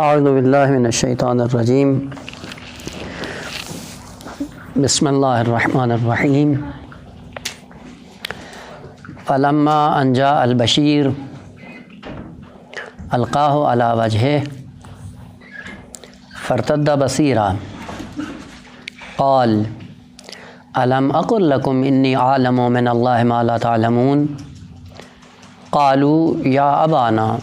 اعوذ باللہ من الشیطان الرجیم بسم اللہ الرحمن الرحیم فلما ان جاء البشیر القاہ علی وجہہ فارتد بصیرا قال الم اقل لکم انی اعلم من اللہ ما لا تعلمون قالوا یا ابانا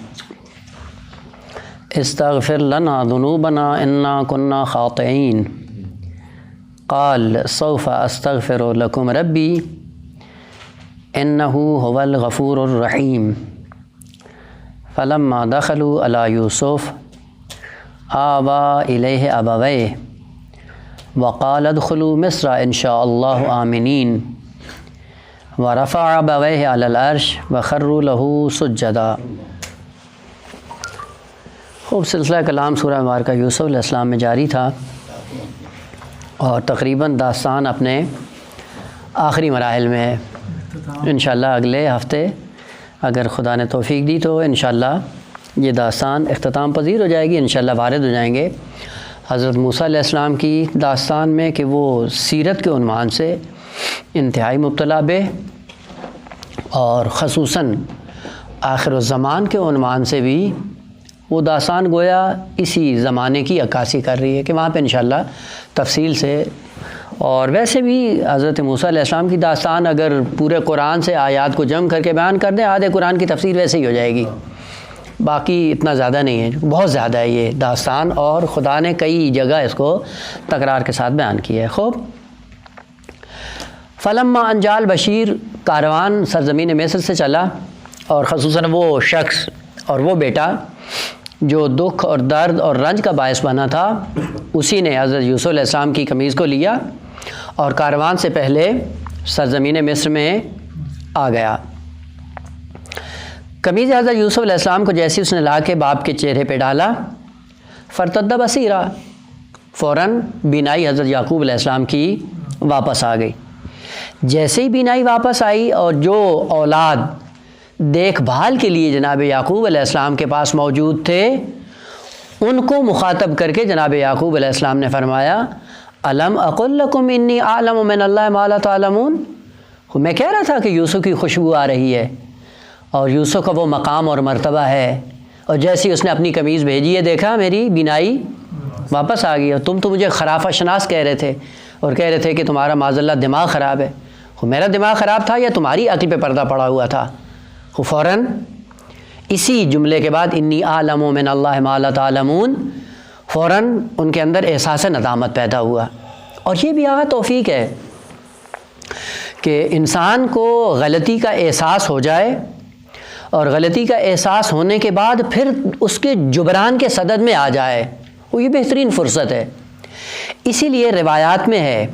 استغفر لنا ذنوبنا انا كنا خاطئین قال سوف استغفر لكم ربی انه هو الغفور الرحیم فلما دخلوا على یوسف آوى الیہ ابویہ وقال ادخلوا مصر ان شاء اللہ آمنین ورفع ابویہ علی العرش وخروا له سجدا۔ خوب سلسلہ کلام سورہ مبارکہ یوسف علیہ السلام میں جاری تھا اور تقریباً داستان اپنے آخری مراحل میں ہے۔ انشاءاللہ اگلے ہفتے اگر خدا نے توفیق دی تو انشاءاللہ یہ داستان اختتام پذیر ہو جائے گی، انشاءاللہ وارد ہو جائیں گے حضرت موسیٰ علیہ السلام کی داستان میں کہ وہ سیرت کے عنوان سے انتہائی مبتلا بے اور خصوصاً آخر الزمان کے عنوان سے بھی وہ داستان گویا اسی زمانے کی عکاسی کر رہی ہے کہ وہاں پہ انشاءاللہ تفصیل سے، اور ویسے بھی حضرت موسیٰ علیہ السلام کی داستان اگر پورے قرآن سے آیات کو جمع کر کے بیان کر دیں آدھے قرآن کی تفسیر ویسے ہی ہو جائے گی، باقی اتنا زیادہ نہیں ہے، بہت زیادہ ہے یہ داستان اور خدا نے کئی جگہ اس کو تکرار کے ساتھ بیان کیا ہے۔ خوب فلما ان جاء البشیر، کاروان سرزمین مصر سے چلا اور خصوصاً وہ شخص اور وہ بیٹا جو دکھ اور درد اور رنج کا باعث بنا تھا، اسی نے حضرت یوسف علیہ السلام کی قمیض کو لیا اور کاروان سے پہلے سرزمین مصر میں آ گیا۔ قمیض حضرت یوسف علیہ السلام کو جیسے اس نے لا کے باپ کے چہرے پہ ڈالا، فرتد بصیرا، فوراً بینائی حضرت یعقوب علیہ السلام کی واپس آ گئی۔ جیسے ہی بینائی واپس آئی اور جو اولاد دیکھ بھال کے لیے جناب یعقوب علیہ السلام کے پاس موجود تھے ان کو مخاطب کر کے جناب یعقوب علیہ السلام نے فرمایا الم اقل لکم انی اعلم من اللہ ما لا تعلمون، میں کہہ رہا تھا کہ یوسف کی خوشبو آ رہی ہے اور یوسف کا وہ مقام اور مرتبہ ہے، اور جیسے ہی اس نے اپنی قمیض بھیجی ہے دیکھا میری بینائی واپس آ گئی، اور تم تو مجھے خرافہ شناس کہہ رہے تھے اور کہہ رہے تھے کہ تمہارا معاذ اللہ دماغ خراب ہے، میرا دماغ خراب تھا یا تمہاری عقل پہ پردہ پڑا ہوا تھا؟ فوراً اسی جملے کے بعد انی اعلم من اللہ ما لا تعلمون، فوراً ان کے اندر احساس ندامت پیدا ہوا۔ اور یہ بھی آغا توفیق ہے کہ انسان کو غلطی کا احساس ہو جائے اور غلطی کا احساس ہونے کے بعد پھر اس کے جبران کے صدد میں آ جائے، وہ یہ بہترین فرصت ہے۔ اسی لیے روایات میں ہے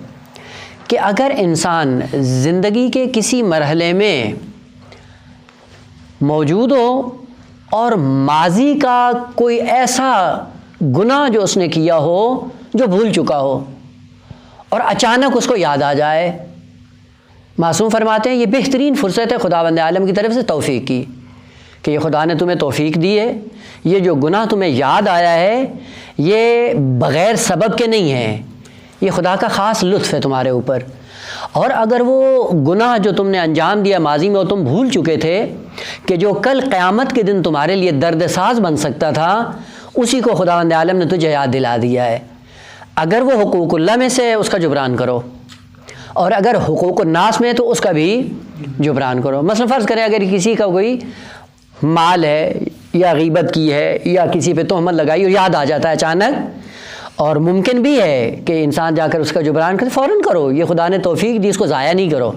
کہ اگر انسان زندگی کے کسی مرحلے میں موجود ہو اور ماضی کا کوئی ایسا گناہ جو اس نے کیا ہو جو بھول چکا ہو اور اچانک اس کو یاد آ جائے، معصوم فرماتے ہیں یہ بہترین فرصت ہے خداوند عالم کی طرف سے توفیق کی کہ یہ خدا نے تمہیں توفیق دی ہے، یہ جو گناہ تمہیں یاد آیا ہے یہ بغیر سبب کے نہیں ہے، یہ خدا کا خاص لطف ہے تمہارے اوپر۔ اور اگر وہ گناہ جو تم نے انجام دیا ماضی میں وہ تم بھول چکے تھے کہ جو کل قیامت کے دن تمہارے لیے درد ساز بن سکتا تھا، اسی کو خداوند عالم نے تجھے یاد دلا دیا ہے۔ اگر وہ حقوق اللہ میں سے ہے اس کا جبران کرو، اور اگر حقوق الناس میں ہے تو اس کا بھی جبران کرو۔ مثلا فرض کریں اگر کسی کا کوئی مال ہے یا غیبت کی ہے یا کسی پہ تہمت لگائی اور یاد آ جاتا ہے اچانک، اور ممکن بھی ہے کہ انسان جا کر اس کا جبران کرے، فوراً کرو، یہ خدا نے توفیق دی، اس کو ضائع نہیں کرو۔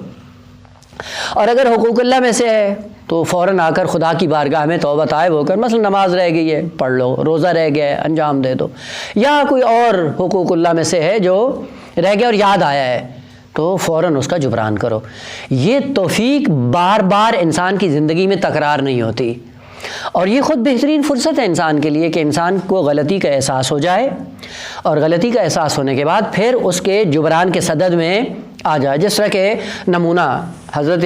اور اگر حقوق اللہ میں سے ہے تو فوراً آ کر خدا کی بارگاہ میں توبہ طائب ہو کر، مثلا نماز رہ گئی ہے پڑھ لو، روزہ رہ گیا ہے انجام دے دو، یا کوئی اور حقوق اللہ میں سے ہے جو رہ گیا اور یاد آیا ہے تو فوراً اس کا جبران کرو۔ یہ توفیق بار بار انسان کی زندگی میں تکرار نہیں ہوتی، اور یہ خود بہترین فرصت ہے انسان کے لیے کہ انسان کو غلطی کا احساس ہو جائے، اور غلطی کا احساس ہونے کے بعد پھر اس کے جبران کے صدد میں آ جائے۔ جس طرح کہ نمونہ حضرت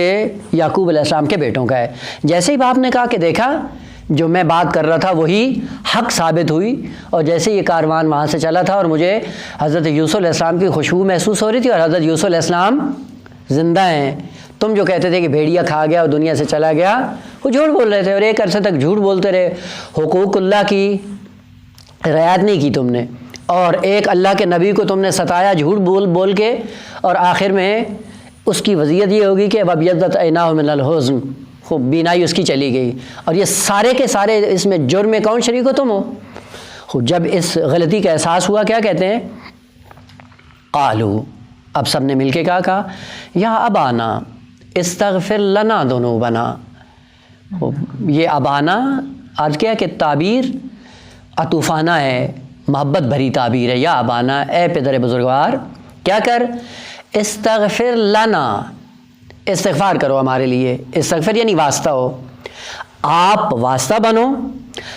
یعقوب علیہ السلام کے بیٹوں کا ہے، جیسے ہی باپ نے کہا کہ دیکھا جو میں بات کر رہا تھا وہی حق ثابت ہوئی، اور جیسے یہ کاروان وہاں سے چلا تھا اور مجھے حضرت یوسف علیہ السلام کی خوشبو محسوس ہو رہی تھی، اور حضرت یوسف علیہ السلام زندہ ہیں۔ تم جو کہتے تھے کہ بھیڑیا کھا گیا اور دنیا سے چلا گیا، وہ جھوٹ بول رہے تھے، اور ایک عرصے تک جھوٹ بولتے رہے، حقوق اللہ کی رعایت نہیں کی تم نے، اور ایک اللہ کے نبی کو تم نے ستایا جھوٹ بول بول کے، اور آخر میں اس کی وضعیت یہ ہوگی کہ وَبْيَضَّتْ عَيْنَاهُ مِنَ الْحُزْنِ، خوب بینائی اس کی چلی گئی، اور یہ سارے کے سارے اس میں جرم میں کون شریک ہو؟ تم ہو۔ خوب جب اس غلطی کا احساس ہوا کیا کہتے ہیں؟ قالوا، اب سب نے مل کے کہا یا ابانا استغفر لنا ذنوبنا۔ یہ ابانا عرض کیا کہ تعبیر عطوفانہ ہے، محبت بھری تعبیر ہے۔ یا ابانا، اے پدر بزرگوار، کیا کر؟ استغفر لنا، استغفار کرو ہمارے لیے۔ استغفر یعنی واسطہ ہو، آپ واسطہ بنو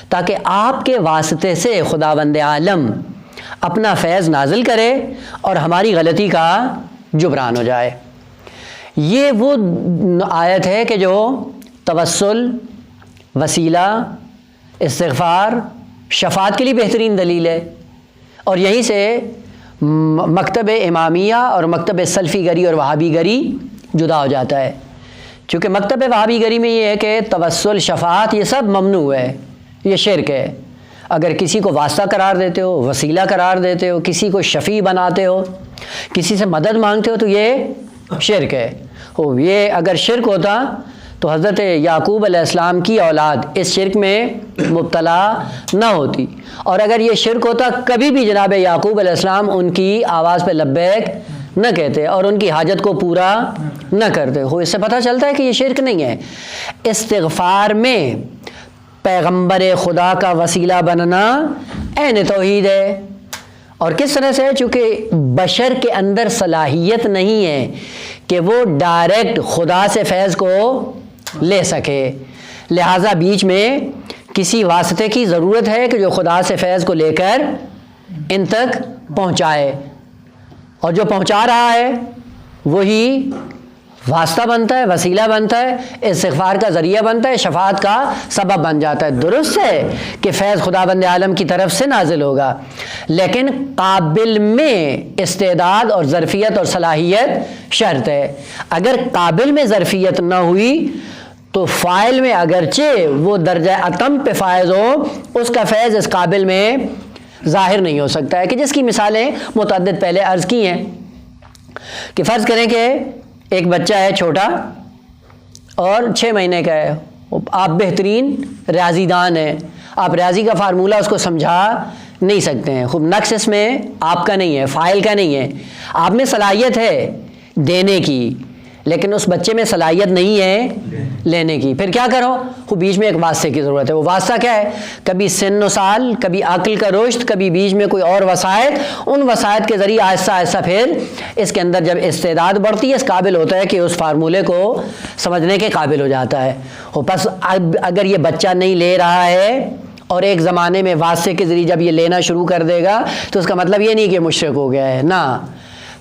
تاکہ آپ کے واسطے سے خداوند عالم اپنا فیض نازل کرے اور ہماری غلطی کا جبران ہو جائے۔ یہ وہ آیت ہے کہ جو توسل، وسیلہ، استغفار، شفاعت کے لیے بہترین دلیل ہے، اور یہیں سے مکتب امامیہ اور مکتب سلفی گری اور وہابی گری جدا ہو جاتا ہے، چونکہ مکتب وہابی گری میں یہ ہے کہ توسل، شفاعت یہ سب ممنوع ہے، یہ شرک ہے۔ اگر کسی کو واسطہ قرار دیتے ہو، وسیلہ قرار دیتے ہو، کسی کو شفیع بناتے ہو، کسی سے مدد مانگتے ہو، تو یہ شرک ہے۔ یہ اگر شرک ہوتا تو حضرت یعقوب علیہ السلام کی اولاد اس شرک میں مبتلا نہ ہوتی، اور اگر یہ شرک ہوتا کبھی بھی جناب یعقوب علیہ السلام ان کی آواز پہ لبیک نہ کہتے اور ان کی حاجت کو پورا نہ کرتے۔ اس سے پتہ چلتا ہے کہ یہ شرک نہیں ہے۔ استغفار میں پیغمبر خدا کا وسیلہ بننا عین توحید ہے، اور کس طرح سے؟ چونکہ بشر کے اندر صلاحیت نہیں ہے کہ وہ ڈائریکٹ خدا سے فیض کو لے سکے، لہٰذا بیچ میں کسی واسطے کی ضرورت ہے کہ جو خدا سے فیض کو لے کر ان تک پہنچائے، اور جو پہنچا رہا ہے وہی واسطہ بنتا ہے، وسیلہ بنتا ہے، استغفار کا ذریعہ بنتا ہے، شفاعت کا سبب بن جاتا ہے۔ درست ہے کہ فیض خداوند عالم کی طرف سے نازل ہوگا، لیکن قابل میں استعداد اور ظرفیت اور صلاحیت شرط ہے۔ اگر قابل میں ظرفیت نہ ہوئی تو فاعل میں اگرچہ وہ درجہ اتم پہ فائز ہو، اس کا فیض اس قابل میں ظاہر نہیں ہو سکتا ہے، کہ جس کی مثالیں متعدد پہلے عرض کی ہیں، کہ فرض کریں کہ ایک بچہ ہے چھوٹا اور 6 مہینے کا ہے، آپ بہترین ریاضی دان ہیں، آپ ریاضی کا فارمولہ اس کو سمجھا نہیں سکتے ہیں، خوب نقص اس میں آپ کا نہیں ہے، فاعل کا نہیں ہے، آپ میں صلاحیت ہے دینے کی، لیکن اس بچے میں صلاحیت نہیں ہے لینے کی۔ پھر کیا کرو؟ خوب بیچ میں ایک واسطے کی ضرورت ہے۔ وہ واسطہ کیا ہے؟ کبھی سن و سال، کبھی عقل کا رشد، کبھی بیچ میں کوئی اور وسائط، ان وسائط کے ذریعے آہستہ آہستہ پھر اس کے اندر جب استعداد بڑھتی ہے، اس قابل ہوتا ہے کہ اس فارمولے کو سمجھنے کے قابل ہو جاتا ہے۔ بس اگر یہ بچہ نہیں لے رہا ہے اور ایک زمانے میں واسطے کے ذریعے جب یہ لینا شروع کر دے گا تو اس کا مطلب یہ نہیں کہ مشرک ہو گیا ہے، نہ،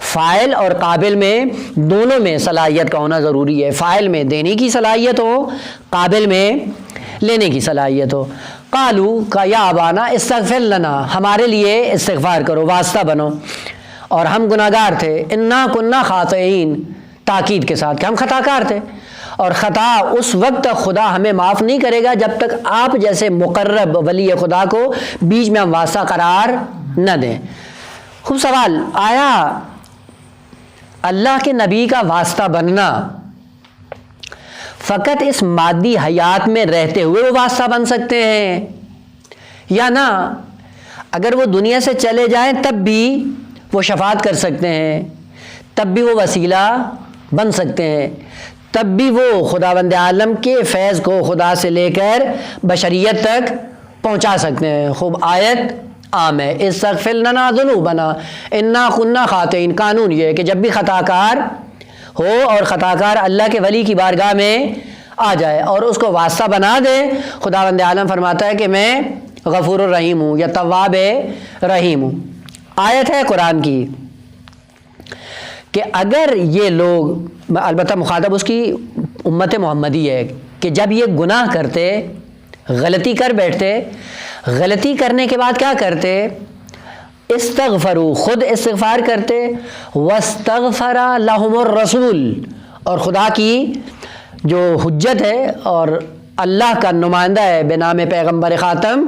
فاعل اور قابل میں دونوں میں صلاحیت کا ہونا ضروری ہے۔ فاعل میں دینے کی صلاحیت ہو، قابل میں لینے کی صلاحیت ہو۔ قالو کا یا ابانا استغفر لنا، ہمارے لیے استغفار کرو، واسطہ بنو، اور ہم گناہگار تھے، انا کننا خاطئین، تاکید کے ساتھ کہ ہم خطا کار تھے، اور خطا اس وقت تک خدا ہمیں معاف نہیں کرے گا جب تک آپ جیسے مقرب ولی خدا کو بیچ میں ہم واسطہ قرار نہ دیں۔ خوب سوال آیا، اللہ کے نبی کا واسطہ بننا فقط اس مادی حیات میں رہتے ہوئے وہ واسطہ بن سکتے ہیں، یا نہ اگر وہ دنیا سے چلے جائیں تب بھی وہ شفاعت کر سکتے ہیں، تب بھی وہ وسیلہ بن سکتے ہیں، تب بھی وہ خداوند عالم کے فیض کو خدا سے لے کر بشریت تک پہنچا سکتے ہیں؟ خوب آیت عام ہے، استغفر لنا ذنوبنا انا كنا خاطئین۔ قانون یہ ہے کہ جب بھی خطا کار ہو اور خطا کار اللہ کے ولی کی بارگاہ میں آ جائے اور اس کو واسطہ بنا دے، خداوند عالم فرماتا ہے کہ میں غفور الرحیم ہوں یا تواب رحیم ہوں۔ آیت ہے قرآن کی کہ اگر یہ لوگ، البتہ مخاطب اس کی امت محمدی ہے، کہ جب یہ گناہ کرتے غلطی کر بیٹھتے، غلطی کرنے کے بعد کیا کرتے؟ استغفروا، خود استغفار کرتے، واستغفر لهم الرسول، اور خدا کی جو حجت ہے اور اللہ کا نمائندہ ہے بنام پیغمبر خاتم،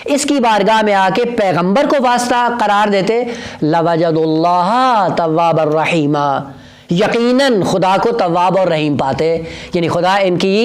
اس کی بارگاہ میں آ کے پیغمبر کو واسطہ قرار دیتے، لوجدوا اللہ توابا رحیما، یقیناً خدا کو تواب اور رحیم پاتے، یعنی خدا ان کی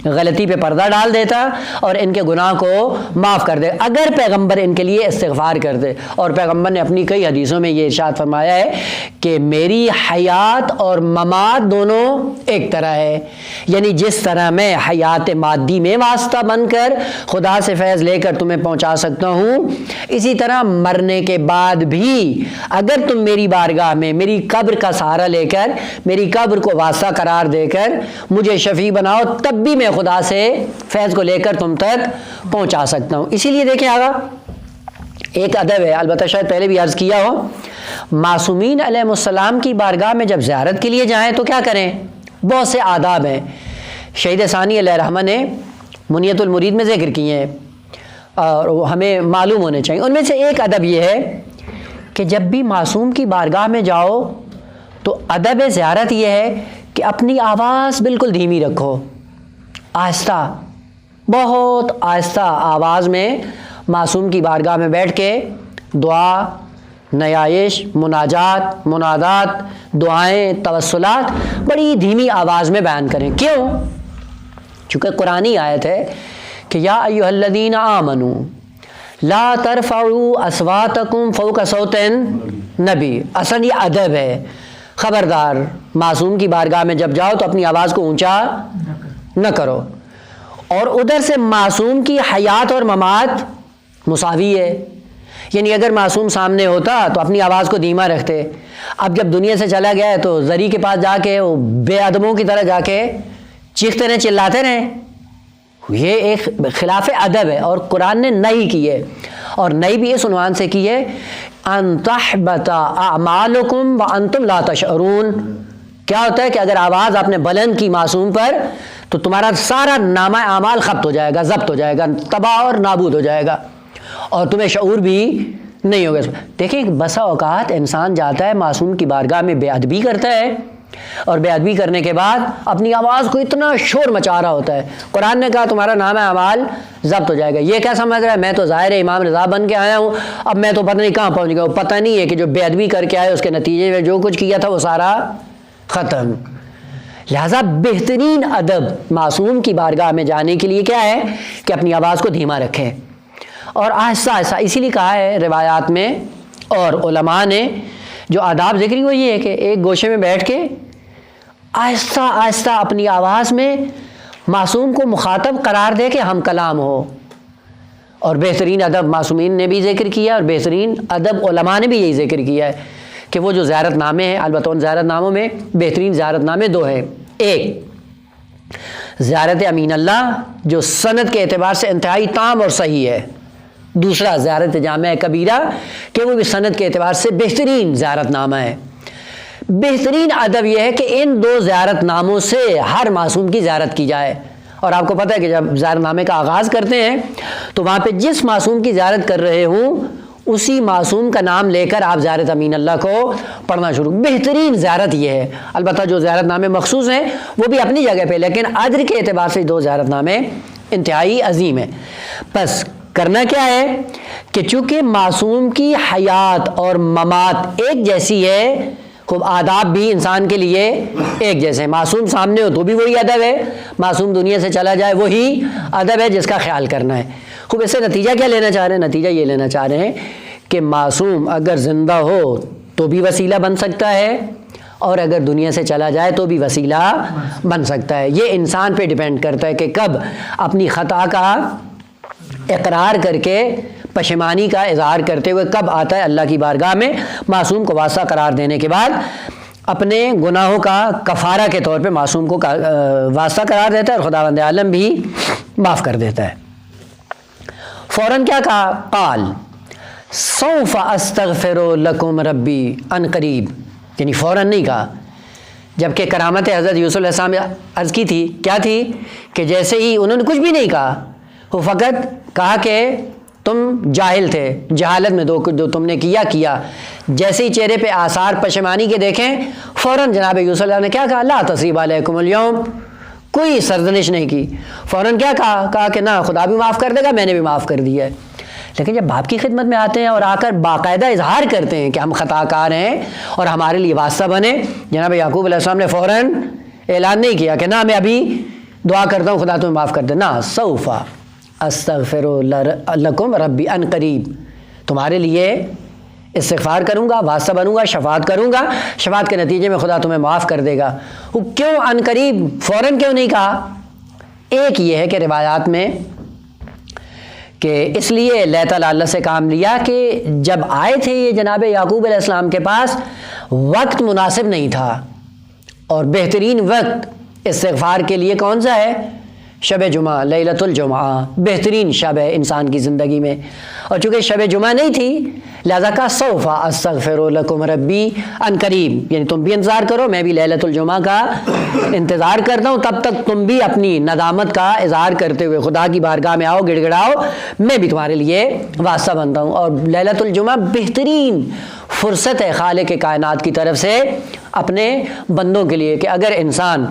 غلطی پہ پردہ ڈال دیتا اور ان کے گناہ کو معاف کر دے اگر پیغمبر ان کے لیے استغفار کرتے۔ اور پیغمبر نے اپنی کئی حدیثوں میں یہ ارشاد فرمایا ہے کہ میری حیات اور ممات دونوں ایک طرح ہے، یعنی جس طرح میں حیات مادی میں واسطہ بن کر خدا سے فیض لے کر تمہیں پہنچا سکتا ہوں، اسی طرح مرنے کے بعد بھی اگر تم میری بارگاہ میں میری قبر کا سہارا لے کر، میری قبر کو واسطہ قرار دے کر مجھے شفیع بناؤ، تب بھی میں خدا سے فیض کو لے کر تم تک پہنچا سکتا ہوں۔ اسی لیے دیکھیں آگا ایک ادب ہے، البتہ شاید پہلے بھی عرض کیا ہو، معصومین علیہ السلام کی بارگاہ میں جب زیارت کے لیے جائیں تو کیا کریں؟ بہت سے آداب ہیں، شہید ثانی علیہ الرحمہ نے منیت المرید میں ذکر کیے ہیں اور ہمیں معلوم ہونے چاہیے۔ ان میں سے ایک ادب یہ ہے کہ جب بھی معصوم کی بارگاہ میں جاؤ تو ادب زیارت یہ ہے کہ اپنی آواز بالکل دھیمی رکھو، آہستہ، بہت آہستہ آواز میں معصوم کی بارگاہ میں بیٹھ کے دعا، نیائش، مناجات، منادات، دعائیں، توسلات بڑی دھیمی آواز میں بیان کریں۔ کیوں؟ چونکہ قرآنی آیت ہے کہ یا ایھا الذین آمنوا لا ترفعوا اصواتکم فوق صوت النبی، اصل یہ ادب ہے، خبردار معصوم کی بارگاہ میں جب جاؤ تو اپنی آواز کو اونچا نہ کرو۔ اور ادھر سے معصوم کی حیات اور ممات مساوی ہے، یعنی اگر معصوم سامنے ہوتا تو اپنی آواز کو دھیما رکھتے، اب جب دنیا سے چلا گیا ہے تو زری کے پاس جا کے وہ بے ادبوں کی طرح جا کے چیختے رہیں، چلاتے رہیں، یہ ایک خلاف ادب ہے اور قرآن نے نہیں کی ہے، اور نہیں بھی اس عنوان سے کی ہے ان تحبط اعمالکم وانتم لا تشعرون۔ کیا ہوتا ہے کہ اگر آواز آپ نے بلند کی معصوم پر تو تمہارا سارا نامہ اعمال ختم ہو جائے گا، ضبط ہو جائے گا، تباہ اور نابود ہو جائے گا اور تمہیں شعور بھی نہیں ہوگا۔ دیکھیں بسا اوقات انسان جاتا ہے معصوم کی بارگاہ میں بے ادبی کرتا ہے اور بے ادبی کرنے کے بعد اپنی آواز کو اتنا شور مچا رہا ہوتا ہے، قرآن نے کہا تمہارا نام اعمال ضبط ہو جائے گا۔ یہ کیا سمجھ رہا ہے میں تو ظاہر امام رضا بن کے آیا ہوں، اب میں تو پتہ نہیں کہاں پہنچ گیا ہوں۔ پتہ نہیں ہے کہ جو بے ادبی کر کے آئے اس کے نتیجے میں جو کچھ کیا تھا وہ سارا ختم۔ لہذا بہترین ادب معصوم کی بارگاہ میں جانے کے لیے کیا ہے کہ اپنی آواز کو دھیما رکھیں اور آہستہ آہستہ، اسی لیے کہا ہے روایات میں اور علماء نے جو آداب ذکری وہ یہ ہے کہ ایک گوشے میں بیٹھ کے آہستہ آہستہ اپنی آواز میں معصوم کو مخاطب قرار دے کے ہم کلام ہو۔ اور بہترین ادب معصومین نے بھی ذکر کیا اور بہترین ادب علماء نے بھی یہی ذکر کیا ہے کہ وہ جو زیارت نامے ہیں، البتہ ان زیارت ناموں میں بہترین زیارت نامے دو ہیں، ایک زیارت امین اللہ جو سند کے اعتبار سے انتہائی تام اور صحیح ہے، دوسرا زیارت جامع کبیرہ کہ وہ بھی سند کے اعتبار سے بہترین زیارت نامہ ہے۔ بہترین ادب یہ ہے کہ ان دو زیارت ناموں سے ہر معصوم کی زیارت کی جائے، اور آپ کو پتہ ہے کہ جب زیارت نامے کا آغاز کرتے ہیں تو وہاں پہ جس معصوم کی زیارت کر رہے ہوں اسی معصوم کا نام لے کر آپ زیارت امین اللہ کو پڑھنا شروع۔ بہترین زیارت یہ ہے، البتہ جو زیارت نامے مخصوص ہیں وہ بھی اپنی جگہ پہ، لیکن ادر کے اعتبار سے دو زیارت نامے انتہائی عظیم ہیں۔ بس کرنا کیا ہے کہ چونکہ معصوم کی حیات اور ممات ایک جیسی ہے، خوب آداب بھی انسان کے لیے ایک جیسے، معصوم سامنے ہو تو بھی وہی ادب ہے، معصوم دنیا سے چلا جائے وہی ادب ہے جس کا خیال کرنا ہے۔ خوب اس سے نتیجہ کیا لینا چاہ رہے ہیں؟ نتیجہ یہ لینا چاہ رہے ہیں کہ معصوم اگر زندہ ہو تو بھی وسیلہ بن سکتا ہے اور اگر دنیا سے چلا جائے تو بھی وسیلہ بن سکتا ہے۔ یہ انسان پہ ڈیپینڈ کرتا ہے کہ کب اپنی خطا کا اقرار کر کے پشیمانی کا اظہار کرتے ہوئے کب آتا ہے اللہ کی بارگاہ میں معصوم کو واسطہ قرار دینے کے بعد اپنے گناہوں کا کفارہ کے طور پہ معصوم کو واسطہ قرار دیتا ہے اور خداوند عالم بھی معاف کر دیتا ہے۔ فوراً کیا کہا؟ قال سوف استغفر لکم ربی ان قریب، یعنی فوراً نہیں کہا، جبکہ کرامت حضرت یوسف علیہ السلام عرض کی تھی، کیا تھی کہ جیسے ہی انہوں نے کچھ بھی نہیں کہا، وہ فقط کہا کہ تم جاہل تھے، جہالت میں جو تم نے کیا جیسے ہی چہرے پہ آثار پشیمانی کے دیکھیں فوراً جناب یوسف علیہ نے کیا کہا، لا تصریب علیکم اليوم، کوئی سرزنش نہیں کی، فوراً کیا کہا کہ نہ خدا بھی معاف کر دے گا، میں نے بھی معاف کر دیا ہے۔ لیکن جب باپ کی خدمت میں آتے ہیں اور آ کر باقاعدہ اظہار کرتے ہیں کہ ہم خطا کار ہیں اور ہمارے لیے واسطہ بنے، جناب یعقوب علیہ السلام نے فوراً اعلان نہیں کیا کہ نہ میں ابھی دعا کرتا ہوں خدا تمہیں معاف کر دے، نہ سوف استغفر لکم ربی ان قریب، تمہارے لیے استغفار کروں گا، واسطہ بنوں گا، شفاعت کروں گا، شفاعت کے نتیجے میں خدا تمہیں معاف کر دے گا۔ وہ کیوں ان قریب فوراً کیوں نہیں کہا؟ ایک یہ ہے کہ روایات میں کہ اس لیے لیتا اللہ سے کام لیا کہ جب آئے تھے یہ جناب یعقوب علیہ السلام کے پاس وقت مناسب نہیں تھا، اور بہترین وقت استغفار کے لیے کون سا ہے؟ شب جمعہ، لیلۃ الجمعہ، بہترین شب ہے انسان کی زندگی میں، اور چونکہ شب جمعہ نہیں تھی لہذا کا سوف استغفر لکم ربی ان قریب، یعنی تم بھی انتظار کرو، میں بھی لیلۃ الجمعہ کا انتظار کرتا ہوں، تب تک تم بھی اپنی ندامت کا اظہار کرتے ہوئے خدا کی بارگاہ میں آؤ، گڑ گڑاؤ، میں بھی تمہارے لیے واسطہ بنتا ہوں۔ اور لیلۃ الجمعہ بہترین فرصت ہے خالق کائنات کی طرف سے اپنے بندوں کے لیے کہ اگر انسان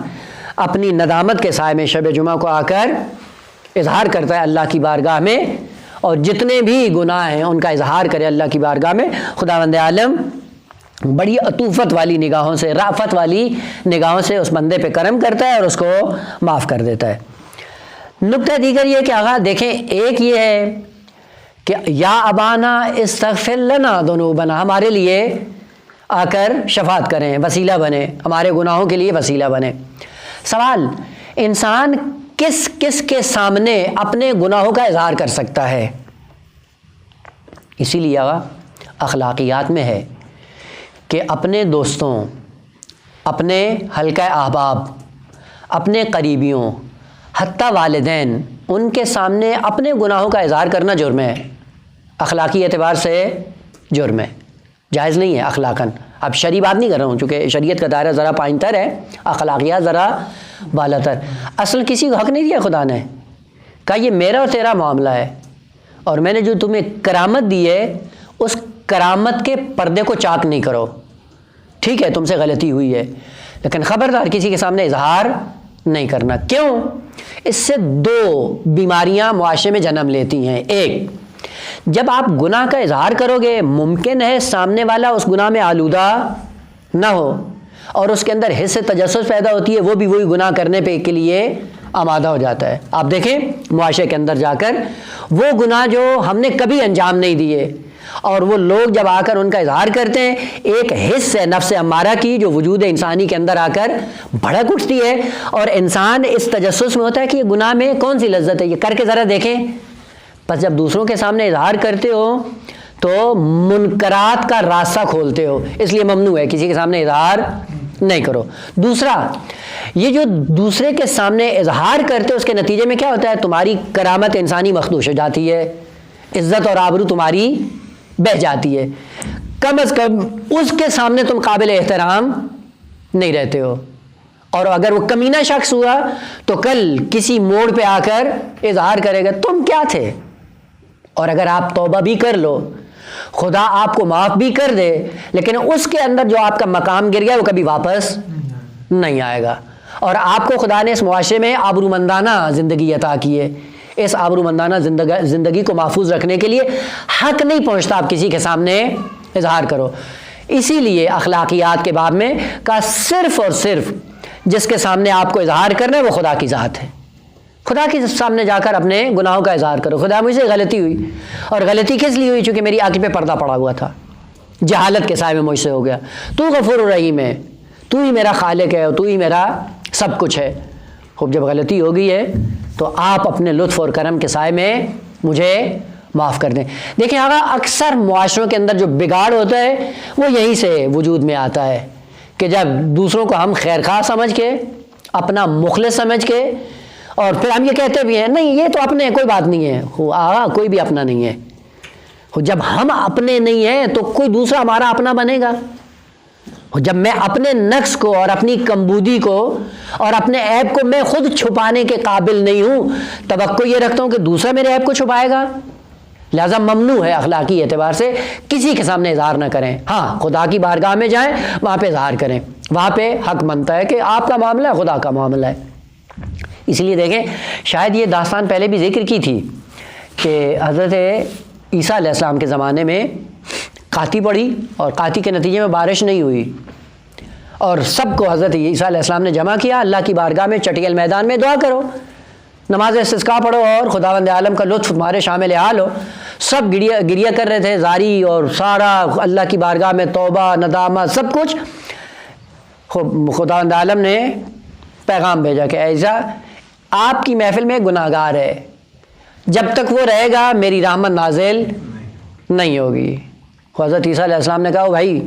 اپنی ندامت کے سائے میں شب جمعہ کو آ کر اظہار کرتا ہے اللہ کی بارگاہ میں، اور جتنے بھی گناہ ہیں ان کا اظہار کرے اللہ کی بارگاہ میں، خداوند عالم بڑی عطوفت والی نگاہوں سے، رافت والی نگاہوں سے اس بندے پہ کرم کرتا ہے اور اس کو معاف کر دیتا ہے۔ نکتہ دیگر یہ کہ آغا دیکھیں، ایک یہ ہے کہ یا ابانا استغفر لنا ذنوبنا، ہمارے لیے آ کر شفاعت کریں، وسیلہ بنے، ہمارے گناہوں کے لیے وسیلہ بنے۔ سوال، انسان کس کس کے سامنے اپنے گناہوں کا اظہار کر سکتا ہے؟ اسی لیے اخلاقیات میں ہے کہ اپنے دوستوں، اپنے حلقہ احباب، اپنے قریبیوں، حتیٰ والدین، ان کے سامنے اپنے گناہوں کا اظہار کرنا جرم ہے، اخلاقی اعتبار سے جرم ہے، جائز نہیں ہے اخلاقاً۔ اب شرعی بات نہیں کر رہا ہوں چونکہ شریعت کا دائرہ ذرا پائن تر ہے، اخلاقیات ذرا بالا تر۔ اصل کسی کو حق نہیں دیا خدا نے، کہا یہ میرا اور تیرا معاملہ ہے، اور میں نے جو تمہیں کرامت دی ہے اس کرامت کے پردے کو چاک نہیں کرو، ٹھیک ہے تم سے غلطی ہوئی ہے لیکن خبردار کسی کے سامنے اظہار نہیں کرنا۔ کیوں؟ اس سے دو بیماریاں معاشرے میں جنم لیتی ہیں۔ ایک، جب آپ گناہ کا اظہار کرو گے ممکن ہے سامنے والا اس گناہ میں آلودہ نہ ہو اور اس کے اندر حس تجسس پیدا ہوتی ہے، وہ بھی وہی گناہ کرنے پہ کے لیے آمادہ ہو جاتا ہے۔ آپ دیکھیں معاشرے کے اندر جا کر وہ گناہ جو ہم نے کبھی انجام نہیں دیے اور وہ لوگ جب آ کر ان کا اظہار کرتے ہیں، ایک حص ہے نفس امارہ کی جو وجود انسانی کے اندر آ کر بھڑک اٹھتی ہے اور انسان اس تجسس میں ہوتا ہے کہ یہ گناہ میں کون سی لذت ہے، یہ کر کے ذرا دیکھیں۔ بس جب دوسروں کے سامنے اظہار کرتے ہو تو منکرات کا راستہ کھولتے ہو، اس لیے ممنوع ہے کسی کے سامنے اظہار نہیں کرو۔ دوسرا، یہ جو دوسرے کے سامنے اظہار کرتے ہو اس کے نتیجے میں کیا ہوتا ہے؟ تمہاری کرامت انسانی مخدوش ہو جاتی ہے، عزت اور آبرو تمہاری بہہ جاتی ہے، کم از کم اس کے سامنے تم قابل احترام نہیں رہتے ہو، اور اگر وہ کمینہ شخص ہوا تو کل کسی موڑ پہ آ کر اظہار کرے گا تم کیا تھے، اور اگر آپ توبہ بھی کر لو خدا آپ کو معاف بھی کر دے لیکن اس کے اندر جو آپ کا مقام گر گیا وہ کبھی واپس نہیں آئے گا، اور آپ کو خدا نے اس معاشرے میں آبرومندانہ زندگی عطا کی ہے، اس آبرومندانہ زندگی کو محفوظ رکھنے کے لیے حق نہیں پہنچتا آپ کسی کے سامنے اظہار کرو۔ اسی لیے اخلاقیات کے باب میں کا صرف اور صرف جس کے سامنے آپ کو اظہار کرنا ہے وہ خدا کی ذات ہے، خدا کے سامنے جا کر اپنے گناہوں کا اظہار کرو، خدا مجھ سے غلطی ہوئی، اور غلطی کس لیے ہوئی؟ چونکہ میری آنکھ پہ پردہ پڑا ہوا تھا، جہالت کے سائے میں مجھ سے ہو گیا، تو غفور الرحیم ہے، تو ہی میرا خالق ہے اور تو ہی میرا سب کچھ ہے۔ خوب جب غلطی ہو گئی ہے تو آپ اپنے لطف اور کرم کے سائے میں مجھے معاف کر دیں۔ دیکھیں آقا، اکثر معاشروں کے اندر جو بگاڑ ہوتا ہے وہ یہیں سے وجود میں آتا ہے کہ جب دوسروں کو ہم خیر خواہ سمجھ کے، اپنا مخلص سمجھ کے، اور پھر ہم یہ کہتے بھی ہیں نہیں یہ تو اپنے کوئی بات نہیں ہے، آقا کوئی بھی اپنا نہیں ہے، جب ہم اپنے نہیں ہیں تو کوئی دوسرا ہمارا اپنا بنے گا؟ جب میں اپنے نقص کو اور اپنی کمبودی کو اور اپنے عیب کو میں خود چھپانے کے قابل نہیں ہوں، توقع یہ رکھتا ہوں کہ دوسرا میرے عیب کو چھپائے گا، لہذا ممنوع ہے اخلاقی اعتبار سے کسی کے سامنے اظہار نہ کریں۔ ہاں خدا کی بارگاہ میں جائیں، وہاں پہ اظہار کریں، وہاں پہ حق بنتا ہے کہ آپ کا معاملہ ہے، خدا کا معاملہ ہے۔ اس لیے دیکھیں، شاید یہ داستان پہلے بھی ذکر کی تھی کہ حضرت عیسیٰ علیہ السلام کے زمانے میں قحطی پڑی اور قحطی کے نتیجے میں بارش نہیں ہوئی، اور سب کو حضرت عیسیٰ علیہ السلام نے جمع کیا، اللہ کی بارگاہ میں چٹیل میدان میں دعا کرو، نماز استسقاء پڑھو اور خداوند عالم کا لطف تمہارے شامل حال ہو۔ سب گریہ کر رہے تھے، زاری اور سارا اللہ کی بارگاہ میں توبہ ندامت سب کچھ۔ خداوند عالم نے پیغام بھیجا کہ عیسیٰ آپ کی محفل میں گناہ گار ہے، جب تک وہ رہے گا میری رحمت نازل نہیں ہوگی۔ حضرت عیسیٰ علیہ السلام نے کہا بھائی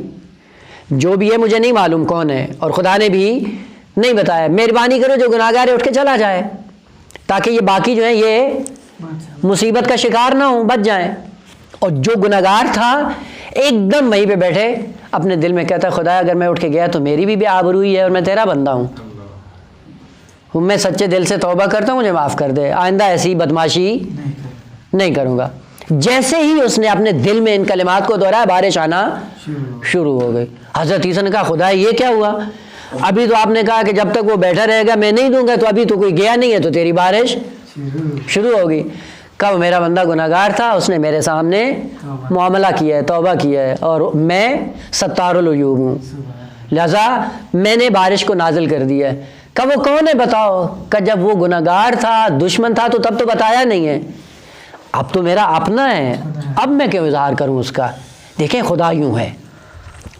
جو بھی ہے مجھے نہیں معلوم کون ہے، اور خدا نے بھی نہیں بتایا، مہربانی کرو جو گناہ گار ہے اٹھ کے چلا جائے، تاکہ یہ باقی جو ہیں یہ مصیبت کا شکار نہ ہوں، بچ جائیں۔ اور جو گناہ گار تھا ایک دم وہیں پہ بیٹھے اپنے دل میں کہتا ہے خدا اگر میں اٹھ کے گیا تو میری بھی آبروئی ہے اور میں تیرا بندہ ہوں، میں سچے دل سے توبہ کرتا ہوں، مجھے معاف کر دے، آئندہ ایسی بدماشی نہیں کروں گا۔ جیسے ہی اس نے اپنے دل میں ان کلمات کو دہرایا بارش آنا شروع ہو گئی۔ حضرت عیسیٰ نے کہا خدا یہ کیا ہوا؟ ابھی تو آپ نے کہا کہ جب تک وہ بیٹھا رہے گا میں نہیں دوں گا، تو ابھی تو کوئی گیا نہیں ہے تو تیری بارش شروع ہوگی۔ کب میرا بندہ گناہ گار تھا، اس نے میرے سامنے معاملہ کیا ہے، توبہ کیا ہے، اور میں ستار العیوب ہوں، لہذا میں نے بارش کو نازل کر دیا ہے۔ کب وہ کون ہے بتاؤ؟ کہ جب وہ گناہ گار تھا، دشمن تھا، تو تب تو بتایا نہیں ہے، اب تو میرا اپنا ہے، اب میں کیوں اظہار کروں اس کا؟ دیکھیں خدا یوں ہے،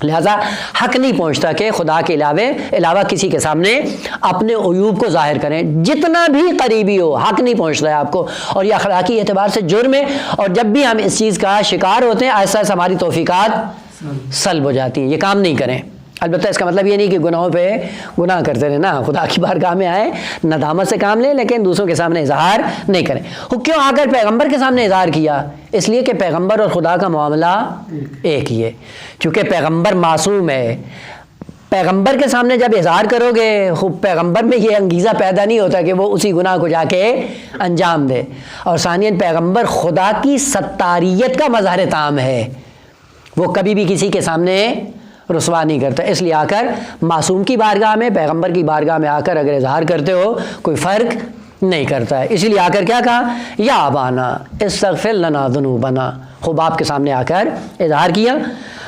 لہذا حق نہیں پہنچتا کہ خدا کے علاوہ کسی کے سامنے اپنے عیوب کو ظاہر کریں، جتنا بھی قریبی ہو حق نہیں پہنچتا ہے آپ کو، اور یہ اخلاقی اعتبار سے جرم ہے۔ اور جب بھی ہم اس چیز کا شکار ہوتے ہیں آہستہ آہستہ ہماری توفیقات سلب ہو جاتی ہیں، یہ کام نہیں کریں۔ البتہ اس کا مطلب یہ نہیں کہ گناہوں پہ گناہ کرتے رہیں، نا، خدا کی بارگاہ میں آئے ندامت سے کام لیں، لیکن دوسروں کے سامنے اظہار نہیں کریں۔ وہ کیوں آ کر پیغمبر کے سامنے اظہار کیا؟ اس لیے کہ پیغمبر اور خدا کا معاملہ ایک ہی ہے، چونکہ پیغمبر معصوم ہے۔ پیغمبر کے سامنے جب اظہار کرو گے، خوب پیغمبر میں یہ انگیزہ پیدا نہیں ہوتا کہ وہ اسی گناہ کو جا کے انجام دے، اور ثانیاً پیغمبر خدا کی ستاریت کا مظہر تام ہے، وہ کبھی بھی کسی کے سامنے رسوا نہیں کرتا۔ اس لیے آ کر معصوم کی بارگاہ میں، پیغمبر کی بارگاہ میں آ کر اگر اظہار کرتے ہو کوئی فرق نہیں کرتا ہے۔ اسی لیے آ کر کیا کہا؟ یا ابانا استغفر لنا ذنوبنا، خوب آپ کے سامنے آ کر اظہار کیا،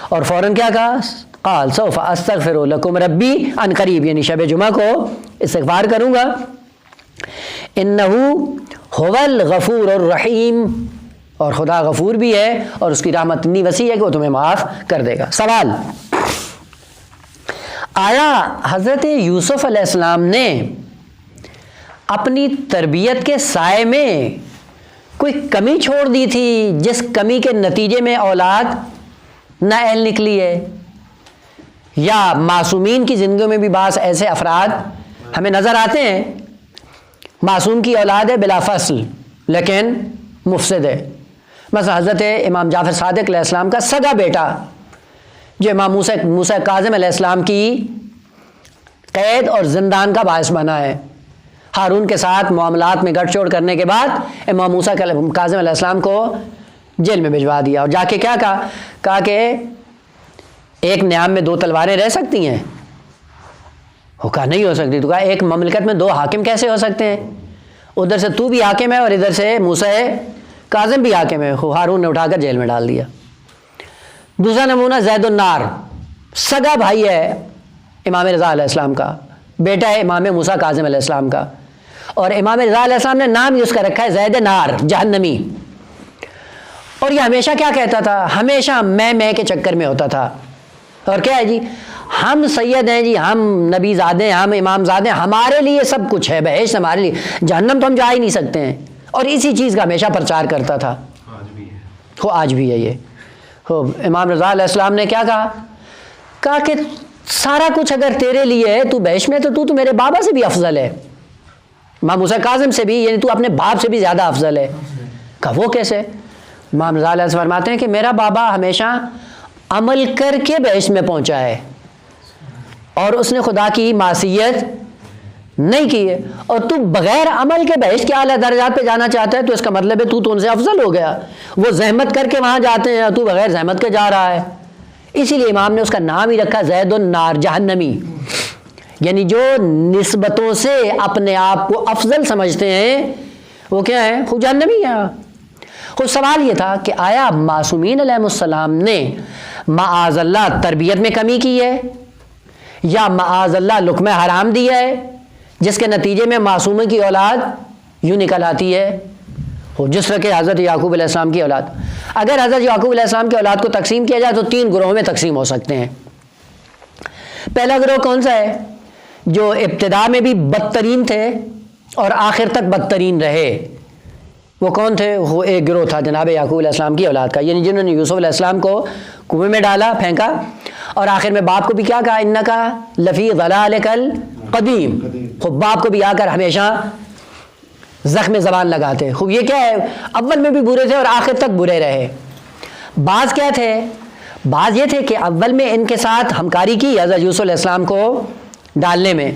اور فوراً کیا کہا؟ قال سوف استغفر لکم ربی، ان قریب یعنی شب جمعہ کو استغفار کروں گا، انہ هو الغفور الرحیم، اور خدا غفور بھی ہے اور اس کی رحمت اتنی وسیع ہے کہ وہ تمہیں معاف کر دے گا۔ سوال، آیا حضرت یوسف علیہ السلام نے اپنی تربیت کے سائے میں کوئی کمی چھوڑ دی تھی جس کمی کے نتیجے میں اولاد نااہل نکلی ہے؟ یا معصومین کی زندگیوں میں بھی بعض ایسے افراد ہمیں نظر آتے ہیں، معصوم کی اولاد ہے بلا فصل لیکن مفسد ہے؟ مثلا حضرت امام جعفر صادق علیہ السلام کا سگا بیٹا جو امام موسیٰ کاظم علیہ السلام کی قید اور زندان کا باعث بنا ہے، ہارون کے ساتھ معاملات میں گٹھ چوڑ کرنے کے بعد امام موسیٰ کاظم علیہ السلام کو جیل میں بھجوا دیا، اور جا کے کیا کہا کہ ایک نیام میں دو تلواریں رہ سکتی ہیں؟ وہ کہا نہیں ہو سکتی۔ تو کہا ایک مملکت میں دو حاکم کیسے ہو سکتے ہیں؟ ادھر سے تو بھی حاکم ہے اور ادھر سے موسیٰ کاظم بھی حاکم ہے۔ ہارون نے اٹھا کر جیل میں ڈال دیا۔ دوسرا نمونہ زید النار، سگا بھائی ہے امام رضا علیہ السلام کا، بیٹا ہے امام موسیٰ کاظم علیہ السلام کا، اور امام رضا علیہ السلام نے نام ہی اس کا رکھا ہے زید نار، جہنمی۔ اور یہ ہمیشہ کیا کہتا تھا؟ ہمیشہ میں کے چکر میں ہوتا تھا، اور کیا ہے جی ہم سید ہیں جی، ہم نبی زادے ہیں، ہم امام زادے ہیں، ہمارے لیے سب کچھ ہے، بہشت ہمارے لیے، جہنم تو ہم جا ہی نہیں سکتے ہیں، اور اسی چیز کا ہمیشہ پرچار کرتا تھا۔ آج بھی ہے یہ۔ امام رضا علیہ السلام نے کیا کہا کہ سارا کچھ اگر تیرے لیے ہے، تو بہشت میں تو میرے بابا سے بھی افضل ہے، امام موسیٰ کاظم سے بھی، یعنی تو اپنے باپ سے بھی زیادہ افضل ہے۔ کہا وہ کیسے؟ امام رضا علیہ السلام فرماتے ہیں کہ میرا بابا ہمیشہ عمل کر کے بہشت میں پہنچا ہے، اور اس نے خدا کی معصیت نہیں کی ہے، اور تو بغیر عمل کے بہشت کے اعلیٰ درجات پہ جانا چاہتا ہے، تو اس کا مطلب ہے تو ان سے افضل ہو گیا. وہ زحمت کر کے وہاں جاتے ہیں، تو بغیر زحمت کے جا رہا ہے. اسی لیے امام نے اس کا نام ہی رکھا زید النار، جہنمی. یعنی جو نسبتوں سے اپنے آپ کو افضل سمجھتے ہیں وہ کیا ہیں؟ خود جہنمی ہیں. خود سوال یہ تھا کہ آیا معصومین علیہ السلام نے معاذ اللہ تربیت میں کمی کی ہے، یا معاذ اللہ لقمہ حرام دیا ہے جس کے نتیجے میں معصوموں کی اولاد یوں نکل آتی ہے؟ جس طرح کہ حضرت یعقوب علیہ السلام کی اولاد. اگر حضرت یعقوب علیہ السلام کی اولاد کو تقسیم کیا جائے تو 3 گروہوں میں تقسیم ہو سکتے ہیں. پہلا گروہ کون سا ہے؟ جو ابتدا میں بھی بدترین تھے اور آخر تک بدترین رہے. وہ کون تھے؟ وہ ایک گروہ تھا جناب یعقوب علیہ السلام کی اولاد کا، یعنی جنہوں نے یوسف علیہ السلام کو کنویں میں ڈالا، پھینکا، اور آخر میں باپ کو بھی کیا کہا؟ انکا لفی ضلالک القدیم. خوب باپ کو بھی آ کر ہمیشہ زخم زبان لگاتے. خوب یہ کیا ہے؟ اول میں بھی برے تھے اور آخر تک برے رہے. بعض کیا تھے؟ بعض یہ تھے کہ اول میں ان کے ساتھ ہمکاری کی حضرت یوسف علیہ السلام کو ڈالنے میں،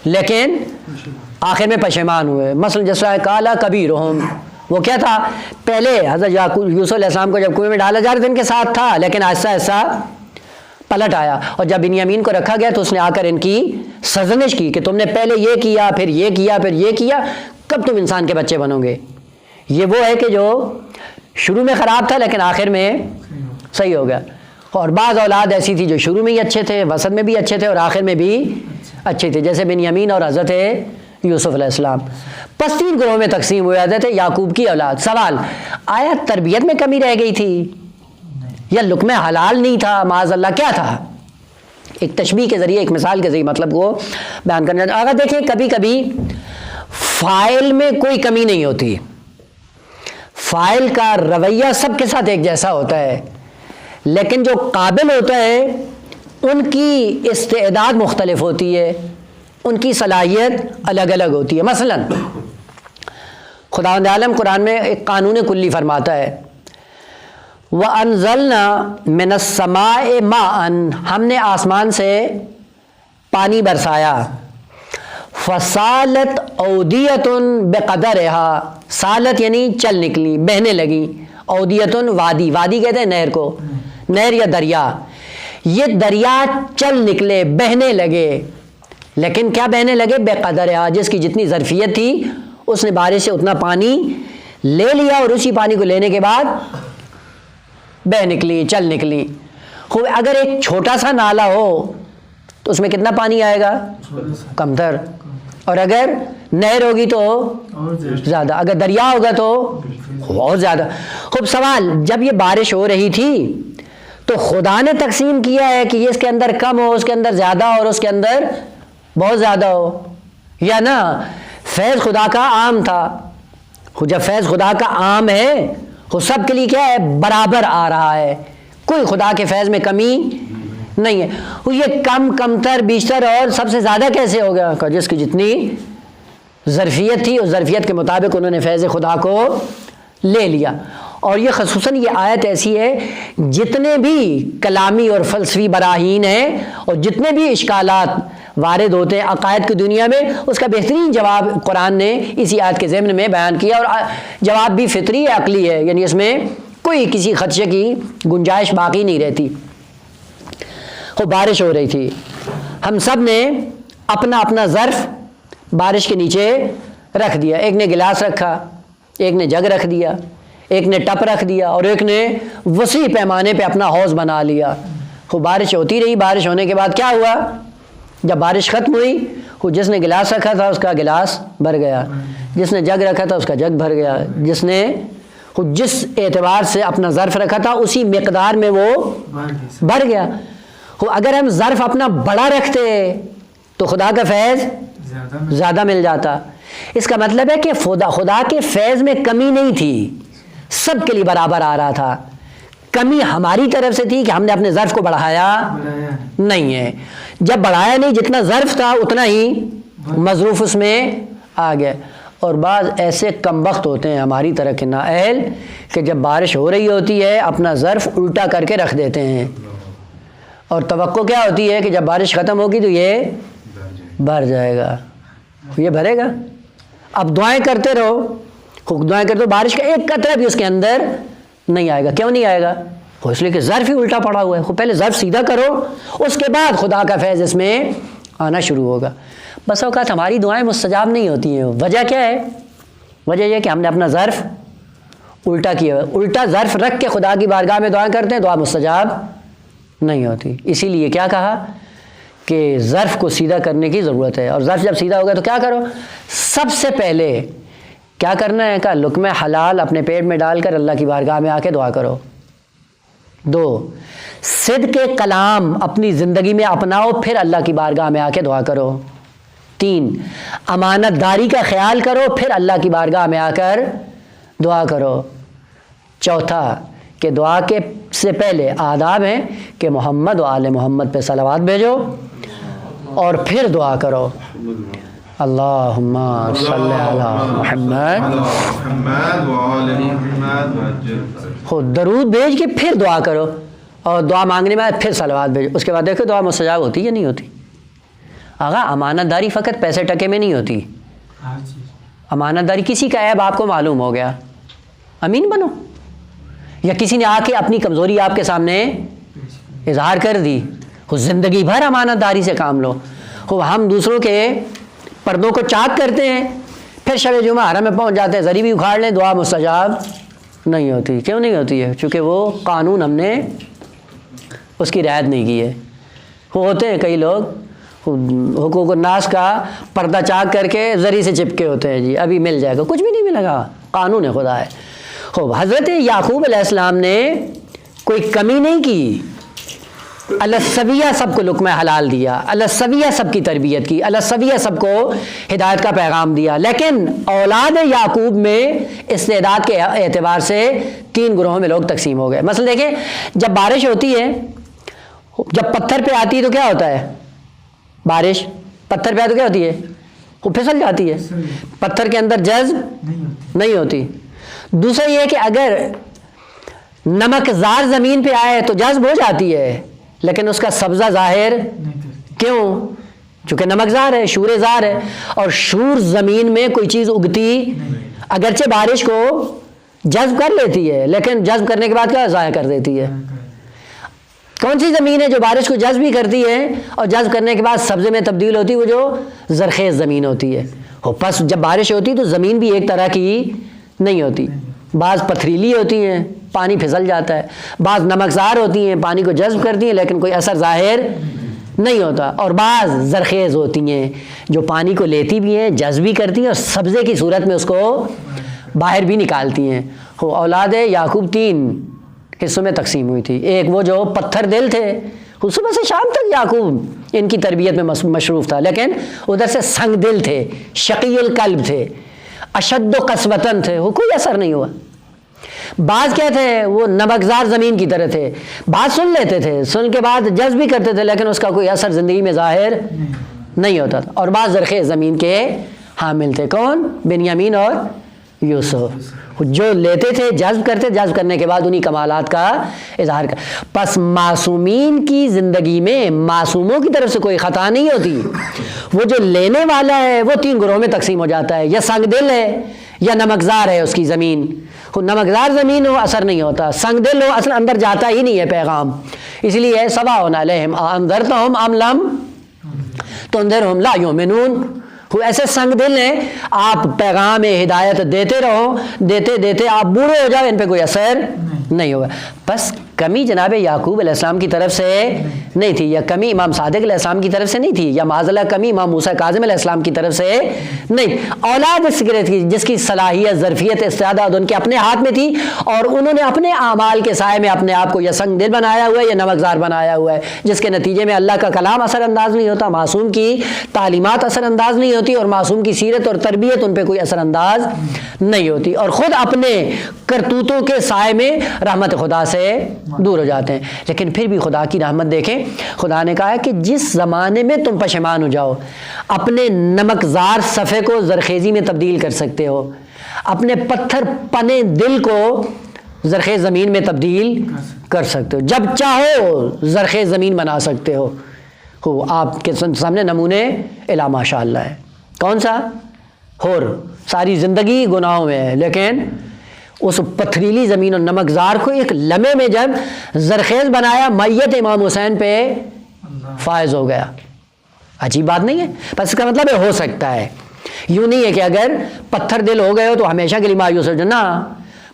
لیکن آخر میں پشیمان ہوئے. مثلا جس طرح کالا کبیرہم، وہ کیا تھا؟ پہلے حضرت یوسف علیہ السلام کو جب کنویں میں ڈالا جا رہا تھا ان کے ساتھ تھا، لیکن آہستہ آہستہ پلٹ آیا. اور جب بنیامین کو رکھا گیا تو اس نے آ کر ان کی سرزنش کی کہ تم نے پہلے یہ کیا، پھر یہ کیا، پھر یہ کیا، کب تم انسان کے بچے بنو گے؟ یہ وہ ہے کہ جو شروع میں خراب تھا لیکن آخر میں صحیح ہو گیا. اور بعض اولاد ایسی تھی جو شروع میں ہی اچھے تھے، وسط میں بھی اچھے تھے اور آخر میں بھی اچھے تھے، جیسے بنیامین اور حضرت یوسف علیہ السلام. پس 3 گروہوں میں تقسیم ہوئے حضرت یعقوب کی اولاد. سوال، آیا تربیت میں کمی رہ گئی تھی، یا لقمہ حلال نہیں تھا، معاذ اللہ کیا تھا؟ ایک تشبیہ کے ذریعے، ایک مثال کے ذریعے مطلب کو بیان کرنا. اگر دیکھیں کبھی کبھی فاعل میں کوئی کمی نہیں ہوتی، فاعل کا رویہ سب کے ساتھ ایک جیسا ہوتا ہے، لیکن جو قابل ہوتا ہے ان کی استعداد مختلف ہوتی ہے، ان کی صلاحیت الگ الگ ہوتی ہے. مثلا خداوند عالم قرآن میں ایک قانون کلی فرماتا ہے، وَأَنزَلْنَا مِنَ السَّمَاءِ مَاءً، ہم نے آسمان سے پانی برسایا، فَسَالَتْ أَوْدِيَةٌ بِقَدَرِهَا، سالت یعنی چل نکلی، بہنے لگی. اودیتن وادی، وادی کہتے ہیں نہر کو، نہر یا دریا. یہ دریا چل نکلے، بہنے لگے، لیکن کیا بہنے لگے؟ بے قدر، جس کی جتنی ظرفیت تھی اس نے بارش سے اتنا پانی لے لیا، اور اسی پانی کو لینے کے بعد بہ نکلی، چل نکلی. خوب اگر ایک چھوٹا سا نالا ہو تو اس میں کتنا پانی آئے گا؟ کم تر. اور اگر نہر ہوگی تو زیادہ، اگر دریا ہوگا تو اور زیادہ. خوب سوال، جب یہ بارش ہو رہی تھی تو خدا نے تقسیم کیا ہے کہ یہ اس کے اندر کم ہو، اس کے اندر زیادہ ہو، اور اس کے اندر بہت زیادہ ہو، یا نہ فیض خدا کا عام تھا؟ جب فیض خدا کا عام ہے وہ سب کے لیے کیا ہے؟ برابر آ رہا ہے، کوئی خدا کے فیض میں کمی نہیں ہے. یہ کم تر، بیشتر اور سب سے زیادہ کیسے ہو گیا؟ جس کی جتنی ظرفیت تھی اس ظرفیت کے مطابق انہوں نے فیض خدا کو لے لیا. اور یہ خصوصاً یہ آیت ایسی ہے، جتنے بھی کلامی اور فلسفی براہین ہیں اور جتنے بھی اشکالات وارد ہوتے ہیں عقائد کی دنیا میں، اس کا بہترین جواب قرآن نے اسی آیت کے ضمن میں بیان کیا. اور جواب بھی فطری عقلی ہے، یعنی اس میں کوئی کسی خدشے کی گنجائش باقی نہیں رہتی. خوب بارش ہو رہی تھی، ہم سب نے اپنا اپنا ظرف بارش کے نیچے رکھ دیا. ایک نے گلاس رکھا، ایک نے جگ رکھ دیا، ایک نے ٹپ رکھ دیا، اور ایک نے وسیع پیمانے پہ اپنا حوض بنا لیا. خوب بارش ہوتی رہی. بارش ہونے کے بعد کیا ہوا؟ جب بارش ختم ہوئی، جس نے گلاس رکھا تھا اس کا گلاس بھر گیا، جس نے جگ رکھا تھا اس کا جگ بھر گیا، جس نے جس اعتبار سے اپنا ظرف رکھا تھا اسی مقدار میں وہ بھر گیا. اگر ہم ظرف اپنا بڑا رکھتے تو خدا کا فیض زیادہ مل جاتا. اس کا مطلب ہے کہ خدا کے فیض میں کمی نہیں تھی، سب کے لیے برابر آ رہا تھا. کمی ہماری طرف سے تھی کہ ہم نے اپنے ظرف کو بڑھایا نہیں ہے. جب بڑھایا نہیں، جتنا ظرف تھا اتنا ہی مظروف اس میں آ گیا. اور بعض ایسے کم بخت ہوتے ہیں ہماری طرح کے نااہل کہ جب بارش ہو رہی ہوتی ہے اپنا ظرف الٹا کر کے رکھ دیتے ہیں، اور توقع کیا ہوتی ہے کہ جب بارش ختم ہوگی تو یہ بھر جائے گا، یہ بھرے گا۔ اب دعائیں کرتے رہو، دعائیں کرتے رہو، بارش کا ایک قطرہ بھی اس کے اندر نہیں آئے گا۔ کیوں نہیں آئے گا؟ اس لیے کہ ظرف ہی الٹا پڑا ہوا ہے۔ پہلے ظرف سیدھا کرو، اس کے بعد خدا کا فیض اس میں آنا شروع ہوگا۔ بس اوقات ہماری دعائیں مستجاب نہیں ہوتی ہیں۔ وجہ کیا ہے؟ وجہ یہ کہ ہم نے اپنا ظرف الٹا کیا ہے، الٹا ظرف رکھ کے خدا کی بارگاہ میں دعائیں کرتے ہیں، دعا مستجاب نہیں ہوتی۔ اسی لیے کیا کہا کہ ظرف کو سیدھا کرنے کی ضرورت ہے۔ اور ظرف جب سیدھا ہوگا تو کیا کرو؟ سب سے پہلے کیا کرنا ہے؟ کہا لقمہ حلال اپنے پیٹ میں ڈال کر اللہ کی بارگاہ میں آ کے دعا کرو۔ 2، صدق کلام اپنی زندگی میں اپناؤ، پھر اللہ کی بارگاہ میں آ کے دعا کرو۔ 3، امانت داری کا خیال کرو، پھر اللہ کی بارگاہ میں آ کر دعا کرو۔ 4، کہ دعا کے سے پہلے آداب ہیں کہ محمد و آل محمد پہ صلوات بھیجو اور پھر دعا کرو۔ اللہم صلی علی محمد، خود درود بھیج کے پھر دعا کرو، اور دعا مانگنے میں پھر صلوات بھیجو۔ اس کے بعد دیکھو دعا مستجاب ہوتی ہے یا نہیں ہوتی۔ آغا امانت داری فقط پیسے ٹکے میں نہیں ہوتی۔ امانت داری کسی کا عیب آپ کو معلوم ہو گیا، امین بنو، یا کسی نے آ کے اپنی کمزوری آپ کے سامنے اظہار کر دی، زندگی بھر امانت داری سے کام لو۔ ہم دوسروں کے پردوں کو چاک کرتے ہیں، پھر شب جمعہ حرم میں پہنچ جاتے ہیں، ذری بھی اکھاڑ لیں، دعا مستجاب نہیں ہوتی۔ کیوں نہیں ہوتی ہے؟ چونکہ وہ قانون ہم نے اس کی رعایت نہیں کی ہے۔ وہ ہوتے ہیں کئی لوگ حقوق الناس کا پردہ چاک کر کے ذری سے چپکے ہوتے ہیں، جی ابھی مل جائے گا، کچھ بھی نہیں ملے گا، قانون خدا ہے۔ حضرت یعقوب علیہ السلام نے کوئی کمی نہیں کی، السویہ سب کو لقمہ حلال دیا، السویہ سب کی تربیت کی، السویہ سب کو ہدایت کا پیغام دیا، لیکن اولاد یعقوب میں استعداد کے اعتبار سے 3 گروہوں میں لوگ تقسیم ہو گئے۔ مثلا دیکھیں، جب بارش ہوتی ہے، جب پتھر پہ آتی ہے تو کیا ہوتا ہے؟ بارش پتھر پہ آتی تو کیا ہوتی ہے؟ وہ پھسل جاتی ہے، پتھر کے اندر جذب نہیں ہوتی۔ دوسرا یہ کہ اگر نمک زار زمین پہ آئے تو جذب ہو جاتی ہے، لیکن اس کا سبزہ ظاہر کیوں؟ چونکہ نمک زار ہے، شور زار ہے، اور شور زمین میں کوئی چیز اگتی اگرچہ بارش کو جذب کر لیتی ہے، لیکن جذب کرنے کے بعد کیا ضائع کر دیتی ہے۔ کون سی زمین ہے جو بارش کو جذب بھی کرتی ہے اور جذب کرنے کے بعد سبزے میں تبدیل ہوتی ہے؟ وہ جو زرخیز زمین ہوتی ہے۔ پس جب بارش ہوتی ہے تو زمین بھی ایک طرح کی نہیں ہوتی، بعض پتھریلی ہوتی ہیں، پانی پھسل جاتا ہے، بعض نمکزار ہوتی ہیں، پانی کو جذب کرتی ہیں لیکن کوئی اثر ظاہر نہیں ہوتا، اور بعض زرخیز ہوتی ہیں جو پانی کو لیتی بھی ہیں، جذب بھی کرتی ہیں، اور سبزے کی صورت میں اس کو باہر بھی نکالتی ہیں۔ اولاد یعقوب 3 حصوں میں تقسیم ہوئی تھی۔ ایک وہ جو پتھر دل تھے، صبح سے شام تک یعقوب ان کی تربیت میں مصروف تھا، لیکن ادھر سے سنگ دل تھے، شقی القلب تھے، اشد و قسوتاً تھے، وہ کوئی اثر نہیں ہوا۔ بعض کیا تھے؟ وہ نمکزار زمین کی طرح تھے، بات سن لیتے تھے، سن کے بعد جذب بھی کرتے تھے لیکن اس کا کوئی اثر زندگی میں ظاہر نہیں ہوتا تھا، اور بعض زرخیز زمین کے حامل تھے۔ کون؟ بنیامین اور یوسف، جو لیتے تھے، جذب کرتے، جذب کرنے کے بعد انہی کمالات کا اظہار کر۔ پس معصومین کی زندگی میں معصوموں کی طرف سے کوئی خطا نہیں ہوتی، وہ جو لینے والا ہے وہ 3 گروہوں میں تقسیم ہو جاتا ہے، یا سنگ دل ہے یا نمکزار ہے اس کی زمین۔ نمکزار زمین ہو اثر نہیں ہوتا، سنگ دل ہو اصل اندر جاتا ہی نہیں ہے پیغام، اس لیے سواء علیہم انذرتہم ام لم تنذرہم لا یؤمنون۔ ایسے سنگ دل ہیں، آپ پیغام ہدایت دیتے رہو، دیتے دیتے آپ بوڑھے ہو جاؤ، ان پہ کوئی اثر نہیں ہوگا۔ بس کمی جناب یعقوب علیہ السلام کی طرف سے نہیں تھی، یا کمی امام صادق علیہ السلام کی طرف سے نہیں تھی، یا معاذ اللہ کمی امام موسیٰ کاظم علیہ السلام کی طرف سے نہیں، اولاد سگریٹ کی جس کی صلاحیت، ظرفیت، استعداد ان کے اپنے ہاتھ میں تھی، اور انہوں نے اپنے اعمال کے سائے میں اپنے آپ کو یا سنگ دل بنایا ہوا ہے یا نمکزار بنایا ہوا ہے، جس کے نتیجے میں اللہ کا کلام اثر انداز نہیں ہوتا، معصوم کی تعلیمات اثر انداز نہیں ہوتی، اور معصوم کی سیرت اور تربیت ان پہ کوئی اثر انداز نہیں ہوتی، اور خود اپنے کرتوتوں کے سائے میں رحمت خدا سے دور ہو جاتے ہیں۔ لیکن پھر بھی خدا کی رحمت دیکھیں، خدا نے کہا ہے کہ جس زمانے میں تم پشیمان ہو جاؤ، اپنے نمکزار صفحے کو زرخیزی میں تبدیل کر سکتے ہو، اپنے پتھر پنے دل کو زرخیز زمین میں تبدیل کر سکتے ہو، جب چاہو زرخیز زمین بنا سکتے ہو آپ کے سامنے نمونے الا ماشاء اللہ ہے۔ کون سا؟ ہور ساری زندگی گناہوں میں ہے، لیکن اس پتھریلی زمین اور نمکزار کو ایک لمحے میں جب زرخیز بنایا، میت امام حسین پہ فائز ہو گیا۔ عجیب بات نہیں ہے؟ بس اس کا مطلب ہے ہو سکتا ہے، یوں نہیں ہے کہ اگر پتھر دل ہو گئے ہو تو ہمیشہ کے لیے مایوس ہو جانا۔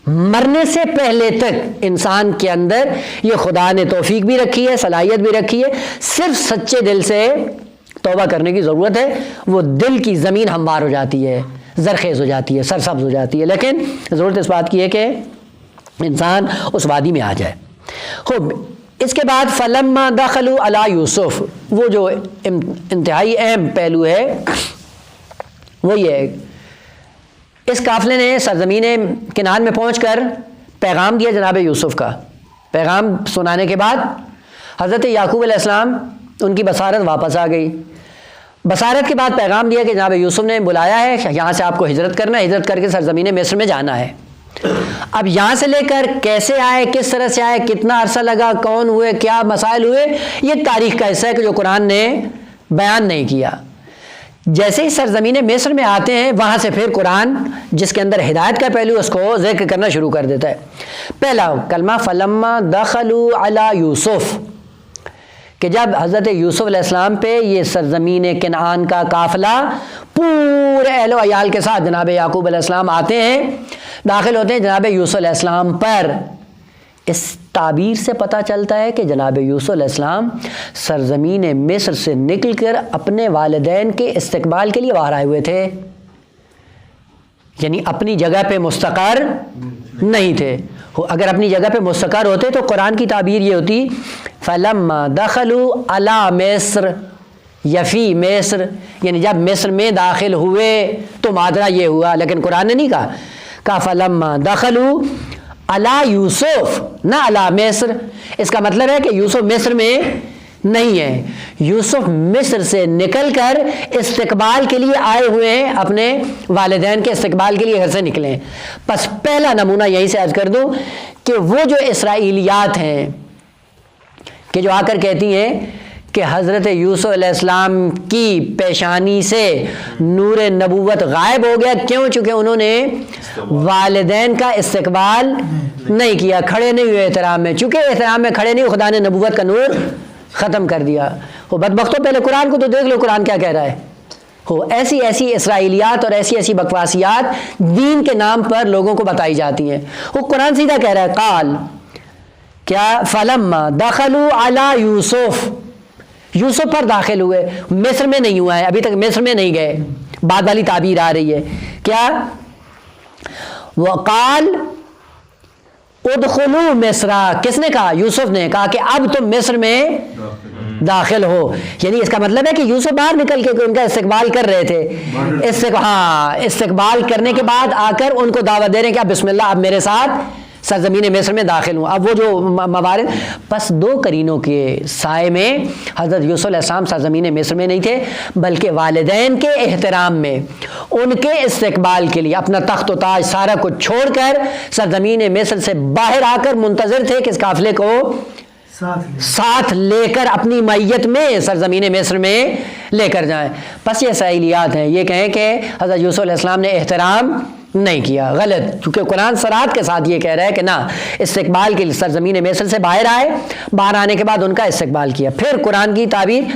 مرنے سے پہلے تک انسان کے اندر یہ خدا نے توفیق بھی رکھی ہے، صلاحیت بھی رکھی ہے، صرف سچے دل سے توبہ کرنے کی ضرورت ہے، وہ دل کی زمین ہموار ہو جاتی ہے، زرخیز ہو جاتی ہے، سرسبز ہو جاتی ہے، لیکن ضرورت اس بات کی ہے کہ انسان اس وادی میں آ جائے۔ خوب، اس کے بعد فلما دخلوا علی یوسف، وہ جو انتہائی اہم پہلو ہے وہ یہ ہے، اس قافلے نے سرزمین کنعان میں پہنچ کر پیغام دیا جناب یوسف کا۔ پیغام سنانے کے بعد حضرت یعقوب علیہ السلام ان کی بصارت واپس آ گئی۔ بصارت کے بعد پیغام دیا کہ جناب یوسف نے بلایا ہے، یہاں سے آپ کو ہجرت کرنا ہے، ہجرت کر کے سرزمین مصر میں جانا ہے۔ اب یہاں سے لے کر کیسے آئے، کس طرح سے آئے، کتنا عرصہ لگا، کون ہوئے، کیا مسائل ہوئے، یہ تاریخ کا حصہ ہے کہ جو قرآن نے بیان نہیں کیا۔ جیسے ہی سرزمین مصر میں آتے ہیں وہاں سے پھر قرآن جس کے اندر ہدایت کا پہلو اس کو ذکر کرنا شروع کر دیتا ہے۔ پہلا کلمہ فلما دخلوا علی یوسف، کہ جب حضرت یوسف علیہ السلام پہ یہ سرزمین کنعان کا قافلہ پورے اہل و عیال کے ساتھ جناب یعقوب علیہ السلام آتے ہیں، داخل ہوتے ہیں جناب یوسف علیہ السلام پر، اس تعبیر سے پتہ چلتا ہے کہ جناب یوسف علیہ السلام سرزمین مصر سے نکل کر اپنے والدین کے استقبال کے لیے باہر آئے ہوئے تھے، یعنی اپنی جگہ پہ مستقر نہیں تھے۔ اگر اپنی جگہ پہ مستقر ہوتے تو قرآن کی تعبیر یہ ہوتی فلما دخلوا علی مصر یا فی مصر، یعنی جب مصر میں داخل ہوئے تو مادرہ یہ ہوا، لیکن قرآن نے نہیں کہا فلما دخلوا علی یوسف، نہ علی مصر۔ اس کا مطلب ہے کہ یوسف مصر میں نہیں ہے، یوسف مصر سے نکل کر استقبال کے لیے آئے ہوئے ہیں، اپنے والدین کے استقبال کے لیے گھر سے نکلے ہیں۔ پس پہلا نمونہ یہیں سے عرض کر دوں کہ وہ جو اسرائیلیات ہیں کہ جو آ کر کہتی ہیں کہ حضرت یوسف علیہ السلام کی پیشانی سے نور نبوت غائب ہو گیا، کیوں؟ چونکہ انہوں نے والدین کا استقبال نہیں کیا، کھڑے نہیں ہوئے احترام میں، چونکہ احترام میں کھڑے نہیں ہوئے خدا نے نبوت کا نور ختم کر دیا۔ وہ بدبختوں، پہلے قرآن کو تو دیکھ لو، قرآن کیا کہہ رہا ہے۔ ایسی ایسی اسرائیلیات اور ایسی ایسی بکواسیات دین کے نام پر لوگوں کو بتائی جاتی ہیں۔ وہ قرآن سیدھا کہہ رہا ہے قال، کیا فلما دخلوا علی یوسف، یوسف پر داخل ہوئے، مصر میں نہیں ہوا ہے، ابھی تک مصر میں نہیں گئے، بعد والی تعبیر آ رہی ہے کیا؟ وقال ادخلوا مصر، کس نے کہا؟ یوسف نے کہا کہ اب تم مصر میں داخل ہو، یعنی اس کا مطلب ہے کہ یوسف باہر نکل کے ان کا استقبال کر رہے تھے، استقبال کرنے کے بعد آ کر ان کو دعوت دے رہے ہیں کہ اب بسم اللہ، اب میرے ساتھ سرزمین مصر میں داخل ہوں۔ اب وہ جو موارد، پس دو قرینوں کے سائے میں حضرت یوسف علیہ السلام سرزمین مصر میں نہیں تھے، بلکہ والدین کے احترام میں، ان کے استقبال کے لیے اپنا تخت و تاج سارا کچھ چھوڑ کر سرزمین مصر سے باہر آ کر منتظر تھے کہ اس قافلے کو ساتھ لے کر اپنی معیت میں سرزمین مصر میں لے کر جائیں۔ پس یہ اسرائیلیات ہیں، یہ کہیں کہ حضرت یوسف علیہ السلام نے احترام نہیں کیا، غلط، کیونکہ قرآن صراحت کے ساتھ یہ کہہ رہا ہے کہ نہ، استقبال کے لیے سرزمین مصر سے باہر آئے، باہر آنے کے بعد ان کا استقبال کیا۔ پھر قرآن کی تعبیر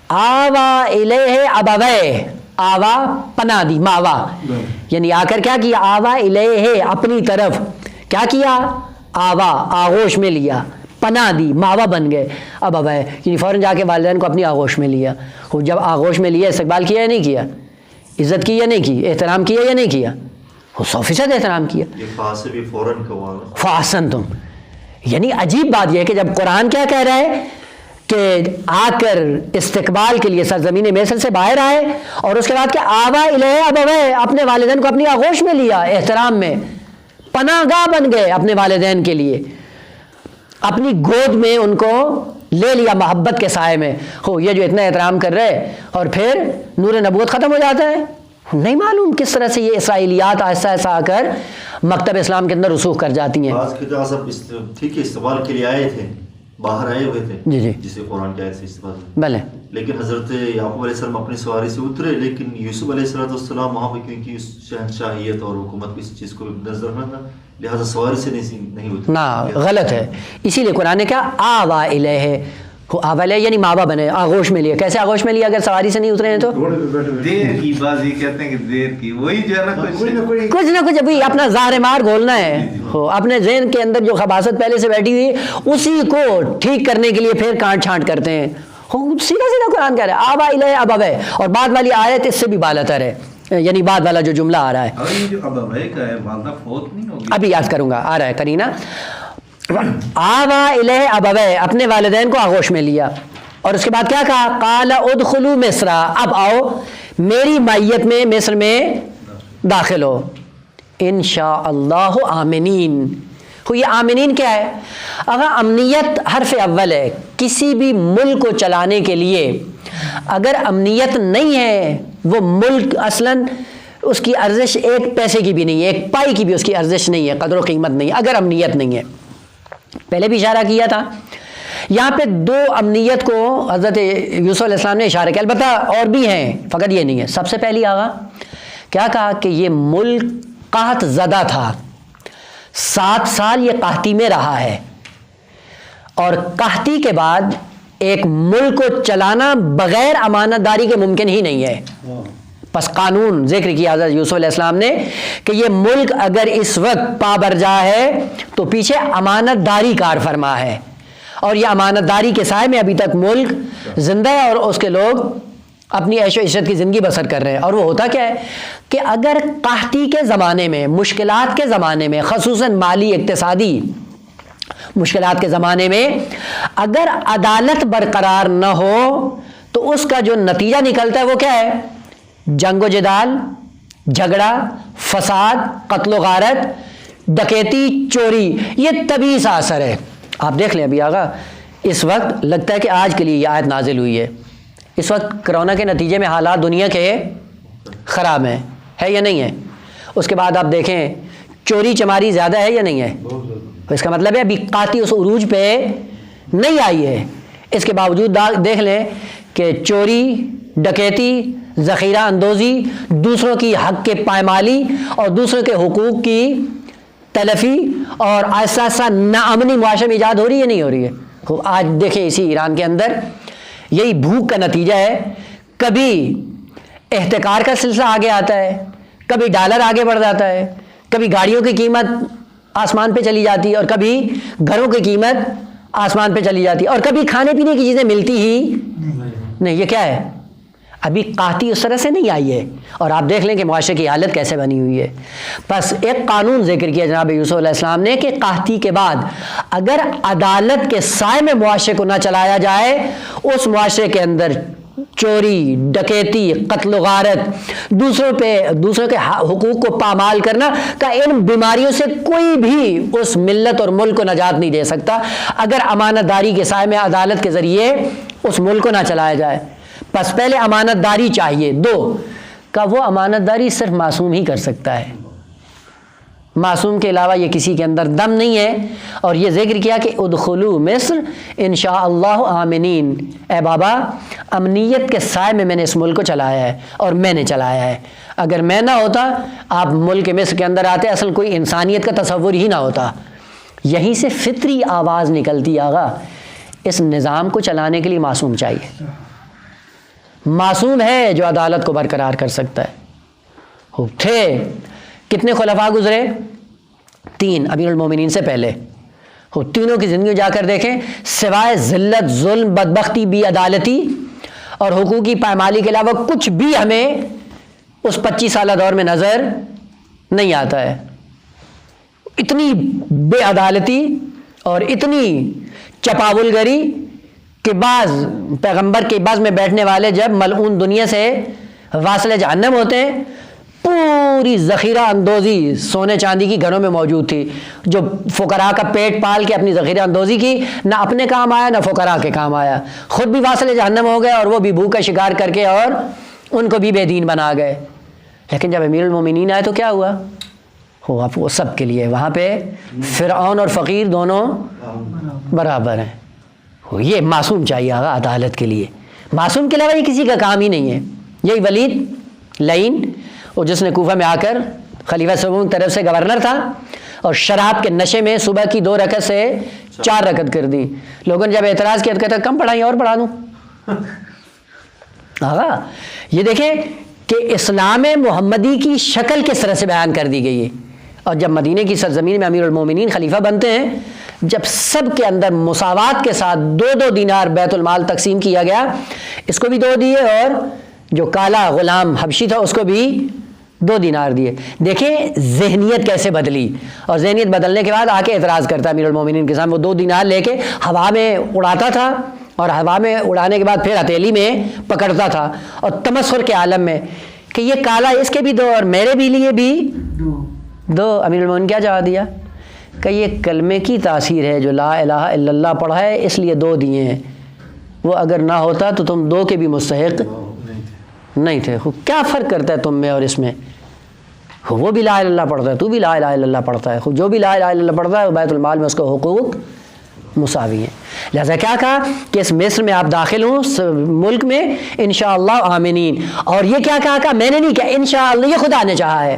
آوا الیہ ابویہ، آوا پناہ دی، ماوا، یعنی آ کر کیا کیا؟ آوا الیہ، اپنی طرف کیا کیا؟ آوا، آغوش میں لیا، پناہ دی، ماوا بن گئے، ابویہ، یعنی فوراً جا کے والدین کو اپنی آغوش میں لیا۔ جب آغوش میں لیا، استقبال کیا یا نہیں کیا؟ عزت کی یا نہیں کی؟ احترام کیا یا نہیں کیا؟ 100% احترام کیا۔ فاحسن تم، یعنی عجیب بات یہ ہے کہ جب قرآن کیا کہہ رہا ہے کہ آ کر استقبال کے لیے سرزمین مصر سے باہر آئے، اور اس کے بعد کہ آوا الیہ ابویہ، اپنے والدین کو اپنی آغوش میں لیا، احترام میں پناہ گاہ بن گئے اپنے والدین کے لیے، اپنی گود میں ان کو لے لیا محبت کے سائے میں۔ یہ جو اتنا احترام کر رہے اور پھر نور نبوت ختم ہو جاتا ہے، نہیں معلوم کس طرح سے یہ اسرائیلیات آہستہ آہستہ آ کر مکتب اسلام کے اندر رسوخ کر جاتی ہیں. بعض کے اعظم ٹھیک ہے استقبال کے لیے آئے تھے, باہر آئے ہوئے تھے, جی جسے قرآن کی آیت سے استقبال, بھلے, لیکن حضرت یعقوب علیہ السلام اپنی سواری سے اترے, لیکن یوسف علیہ السلام وہاں پہ کیونکہ شہنشاہیت اور حکومت اس چیز کو نظر رکھنا تھا, لہٰذا سواری سے نہیں اترے. نہ غلط ہے. اسی لیے قرآن نے کہا آوا الیہ, آوا الیہ یعنی ماں باپ بنے, آغوش میں لیا. کیسے آغوش میں لیا اگر سواری سے نہیں اترے ہیں تو؟ دیر کی بازی کہتے ہیں کہ دیر کی, وہی جو ہے نا کچھ نہ کچھ ابھی اپنا ظاہر مار گھولنا ہے, اپنے ذہن کے اندر جو خباثت پہلے سے بیٹھی ہوئی اسی کو ٹھیک کرنے کے لیے پھر کانٹ چھانٹ کرتے ہیں. سیدھا سیدھا قرآن کہہ رہا ہے آبا الیہ ابوے, اور بعد والی آیت اس سے بھی بالاتر ہے, یعنی بعد والا جو جملہ آ رہا ہے. اور یہ جو ابوے کا ہے والدہ فوت نہیں ہوگی, ابھی یاد کروں گا, آ رہا ہے کرینہ. آبا الیہ ابوے, اپنے والدین کو آغوش میں لیا, اور اس کے بعد کیا کہا؟ قال ادخلوا مصر, اب آؤ میری معیت میں مصر میں داخل ہو, انشاء اللہ آمنین. یہ آمنین کیا ہے؟ اگر امنیت حرف اول ہے, کسی بھی ملک کو چلانے کے لیے اگر امنیت نہیں ہے, وہ ملک اصلاً اس کی ارزش ایک پیسے کی بھی نہیں ہے, ایک پائی کی بھی اس کی ارزش نہیں ہے, قدر و قیمت نہیں ہے اگر امنیت نہیں ہے. پہلے بھی اشارہ کیا تھا, یہاں پہ دو امنیت کو حضرت یوسف علیہ السلام نے اشارہ کیا, البتہ اور بھی ہیں, فقط یہ نہیں ہے. سب سے پہلی آغا کیا کہا کہ یہ ملک قحط زدہ تھا, 7 سال یہ قحطی میں رہا ہے, اور قحطی کے بعد ایک ملک کو چلانا بغیر امانت داری کے ممکن ہی نہیں ہے. پس قانون ذکر کیا حضرت یوسف علیہ السلام نے کہ یہ ملک اگر اس وقت پابرجا ہے تو پیچھے امانت داری کار فرما ہے, اور یہ امانت داری کے سائے میں ابھی تک ملک زندہ ہے اور اس کے لوگ اپنی عیش و عشرت کی زندگی بسر کر رہے ہیں. اور وہ ہوتا کیا ہے کہ اگر قحطی کے زمانے میں, مشکلات کے زمانے میں, خصوصاً مالی اقتصادی مشکلات کے زمانے میں اگر عدالت برقرار نہ ہو تو اس کا جو نتیجہ نکلتا ہے وہ کیا ہے؟ جنگ و جدال, جھگڑا, فساد, قتل و غارت, ڈکیتی, چوری, یہ طبیعی سا اثر ہے. آپ دیکھ لیں ابھی آگا اس وقت لگتا ہے کہ آج کے لیے یہ آیت نازل ہوئی ہے, اس وقت کرونا کے نتیجے میں حالات دنیا کے خراب ہیں, ہے یا نہیں ہے؟ اس کے بعد آپ دیکھیں چوری چماری زیادہ ہے یا نہیں ہے؟ اس کا مطلب ہے ابھی قحطی اس عروج پہ نہیں آئی ہے. اس کے باوجود دیکھ لیں کہ چوری, ڈکیتی, ذخیرہ اندوزی, دوسروں کی حق کے پائمالی اور دوسروں کے حقوق کی تلفی, اور آہستہ آہستہ ناامنی معاشرے میں ایجاد ہو رہی ہے نہیں ہو رہی ہے؟ آج دیکھیں اسی ایران کے اندر یہی بھوک کا نتیجہ ہے. کبھی احتکار کا سلسلہ آگے آتا ہے, کبھی ڈالر آگے بڑھ جاتا ہے, کبھی گاڑیوں کی قیمت آسمان پہ چلی جاتی ہے, اور کبھی گھروں کی قیمت آسمان پہ چلی جاتی ہے, اور کبھی کھانے پینے کی چیزیں ملتی ہی نہیں. یہ کیا ہے؟ ابھی قحطی اس طرح سے نہیں آئی ہے, اور آپ دیکھ لیں کہ معاشرے کی حالت کیسے بنی ہوئی ہے. بس ایک قانون ذکر کیا جناب یوسف علیہ السلام نے کہ قحطی کے بعد اگر عدالت کے سائے میں معاشرے کو نہ چلایا جائے, اس معاشرے کے اندر چوری, ڈکیتی, قتل و غارت, دوسروں کے حقوق کو پامال کرنا کا ان بیماریوں سے کوئی بھی اس ملت اور ملک کو نجات نہیں دے سکتا اگر امانت داری کے سائے میں عدالت کے ذریعے اس ملک کو نہ چلایا جائے. بس پہلے امانت داری چاہیے. 2 کا وہ امانت داری صرف معصوم ہی کر سکتا ہے, معصوم کے علاوہ یہ کسی کے اندر دم نہیں ہے. اور یہ ذکر کیا کہ ادخلوا مصر انشاء اللہ آمنین, اے بابا امنیت کے سائے میں میں نے اس ملک کو چلایا ہے, اور میں نے چلایا ہے. اگر میں نہ ہوتا آپ ملک مصر کے اندر آتے, اصل کوئی انسانیت کا تصور ہی نہ ہوتا. یہیں سے فطری آواز نکلتی آغا, اس نظام کو چلانے کے لیے معصوم چاہیے. معصوم ہے جو عدالت کو برقرار کر سکتا ہے. تھے کتنے خلفاء گزرے؟ 3 امیر المومنین سے پہلے. تینوں کی زندگی جا کر دیکھیں, سوائے ذلت, ظلم, بدبختی, بی عدالتی اور حقوقی پائمالی کے علاوہ کچھ بھی ہمیں اس 25 سالہ دور میں نظر نہیں آتا ہے. اتنی بے عدالتی اور اتنی چپاول گری کہ بعض پیغمبر کے بعض میں بیٹھنے والے جب ملعون دنیا سے واصل جہنم ہوتے ہیں, پوری ذخیرہ اندوزی سونے چاندی کی گھروں میں موجود تھی, جو فقراء کا پیٹ پال کے اپنی ذخیرہ اندوزی کی, نہ اپنے کام آیا نہ فقراء کے کام آیا. خود بھی واصل جہنم ہو گئے اور وہ بھی بھوک کا شکار کر کے اور ان کو بھی بے دین بنا گئے. لیکن جب امیر المومنین آئے تو کیا ہوا؟ ہو اب وہ سب کے لیے وہاں پہ فرعون اور فقیر دونوں برابر ہیں. ہو یہ معصوم چاہیے آقا عدالت کے لیے. معصوم کے علاوہ یہ کسی کا کام ہی نہیں ہے. یہی ولید لعین وہ جس نے کوفہ میں آ کر خلیفہ سوم کی طرف سے گورنر تھا اور شراب کے نشے میں صبح کی 2 رکعت سے 4 رکعت کر دی. لوگوں نے جب اعتراض کیا تو کہتا کم پڑھائیں اور پڑھا دوں. آقا یہ دیکھیں کہ اسلام محمدی کی شکل کس طرح سے بیان کر دی گئی ہے. اور جب مدینے کی سرزمین میں امیر المومنین خلیفہ بنتے ہیں، جب سب کے اندر مساوات کے ساتھ 2 دینار بیت المال تقسیم کیا گیا، اس کو بھی 2 دیے اور جو کالا غلام حبشی تھا اس کو بھی 2 دینار دیے. دیکھیں ذہنیت کیسے بدلی، اور ذہنیت بدلنے کے بعد آ کے اعتراض کرتا ہے امیر المومنین کے سامنے. وہ 2 دینار لے کے ہوا میں اڑاتا تھا اور ہوا میں اڑانے کے بعد پھر ہتھیلی میں پکڑتا تھا اور تمسخر کے عالم میں کہ یہ کالا اس کے بھی 2 اور میرے بھی لیے بھی 2. امیر المومنین کیا جواب دیا کہ یہ کلمے کی تاثیر ہے، جو لا الہ الا اللہ پڑھا ہے اس لیے 2 دیے ہیں، وہ اگر نہ ہوتا تو تم 2 کے بھی مستحق نہیں تھے. کیا فرق کرتا ہے تم میں اور اس میں؟ وہ بھی لا الہ الا اللہ پڑھتا ہے، تو بھی لا الہ الا اللہ پڑھتا ہے. جو بھی لا الہ الا اللہ پڑھتا ہے بیت المال میں اس کو حقوق مساوی ہیں. لہذا کیا کہا کہ اس مصر میں آپ داخل ہوں ملک میں انشاءاللہ آمینین. اور یہ کیا کہا میں نے نہیں کہا، انشاءاللہ یہ خدا نے چاہا ہے.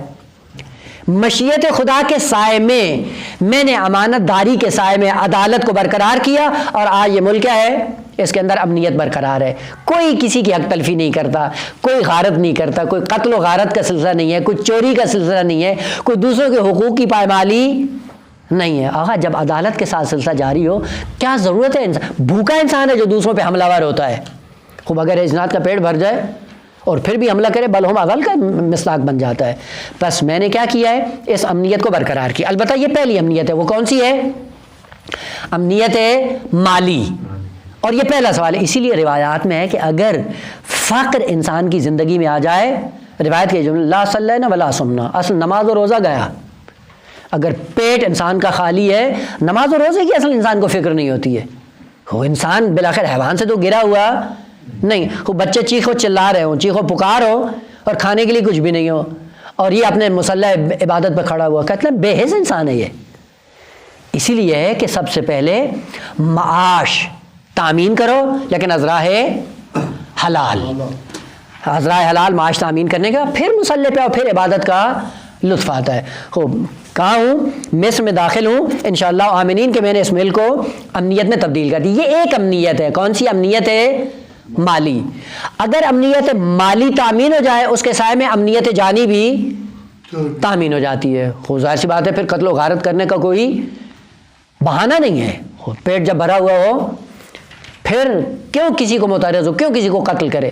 مشیت خدا کے سائے میں نے امانت داری کے سائے میں عدالت کو برقرار کیا، اور آج یہ ملک کیا ہے؟ اس کے اندر امنیت برقرار ہے. کوئی کسی کی حق تلفی نہیں کرتا، کوئی غارت نہیں کرتا، کوئی قتل و غارت کا سلسلہ نہیں ہے، کوئی چوری کا سلسلہ نہیں ہے، کوئی دوسروں کے حقوق کی پائمالی نہیں ہے. آہا جب عدالت کے ساتھ سلسلہ جاری ہو کیا ضرورت ہے؟ بھوکا انسان ہے جو دوسروں پہ حملہ ور ہوتا ہے. خوب اگر اجناد کا پیٹ بھر جائے اور پھر بھی حملہ کرے بلہم اغل کا مصداق بن جاتا ہے. بس میں نے کیا کیا ہے؟ اس امنیت کو برقرار کیا. البتہ یہ پہلی امنیت ہے. وہ کون سی ہے؟ امنیت مالی. اور یہ پہلا سوال ہے. اسی لیے روایات میں ہے کہ اگر فقر انسان کی زندگی میں آ جائے، روایت کے جملہ لا صلینا ولا صمنا، اصل نماز و روزہ گیا. اگر پیٹ انسان کا خالی ہے، نماز و روزے کی اصل انسان کو فکر نہیں ہوتی ہے. وہ انسان بالآخر حیوان سے تو گرا ہوا نہیں. وہ بچے چیخو چلا رہے ہوں، چیخو پکار ہو اور کھانے کے لیے کچھ بھی نہیں ہو، اور یہ اپنے مصلح عبادت پہ کھڑا ہوا، کہتے ہیں بے حس انسان ہے یہ. اسی لیے ہے کہ سب سے پہلے معاش تامین کرو، لیکن ازراہ حلال، ازراہ حلال معاش تامین کرنے کا، پھر مصلح پہ اور پھر عبادت کا لطف آتا ہے. خوب کہاں ہوں؟ مصر میں داخل ہوں انشاءاللہ آمینین کہ میں نے اس ملک کو امنیت میں تبدیل کر دی. یہ ایک امنیت ہے. کون سی امنیت ہے؟ مالی. اگر امنیت مالی تامین ہو جائے، اس کے سائے میں امنیت جانی بھی تامین ہو جاتی ہے. خود ظاہر سی بات ہے پھر قتل و غارت کرنے کا کوئی بہانہ نہیں ہے. پیٹ جب بھرا ہوا ہو پھر کیوں کسی کو متعرض ہو، کیوں کسی کو قتل کرے؟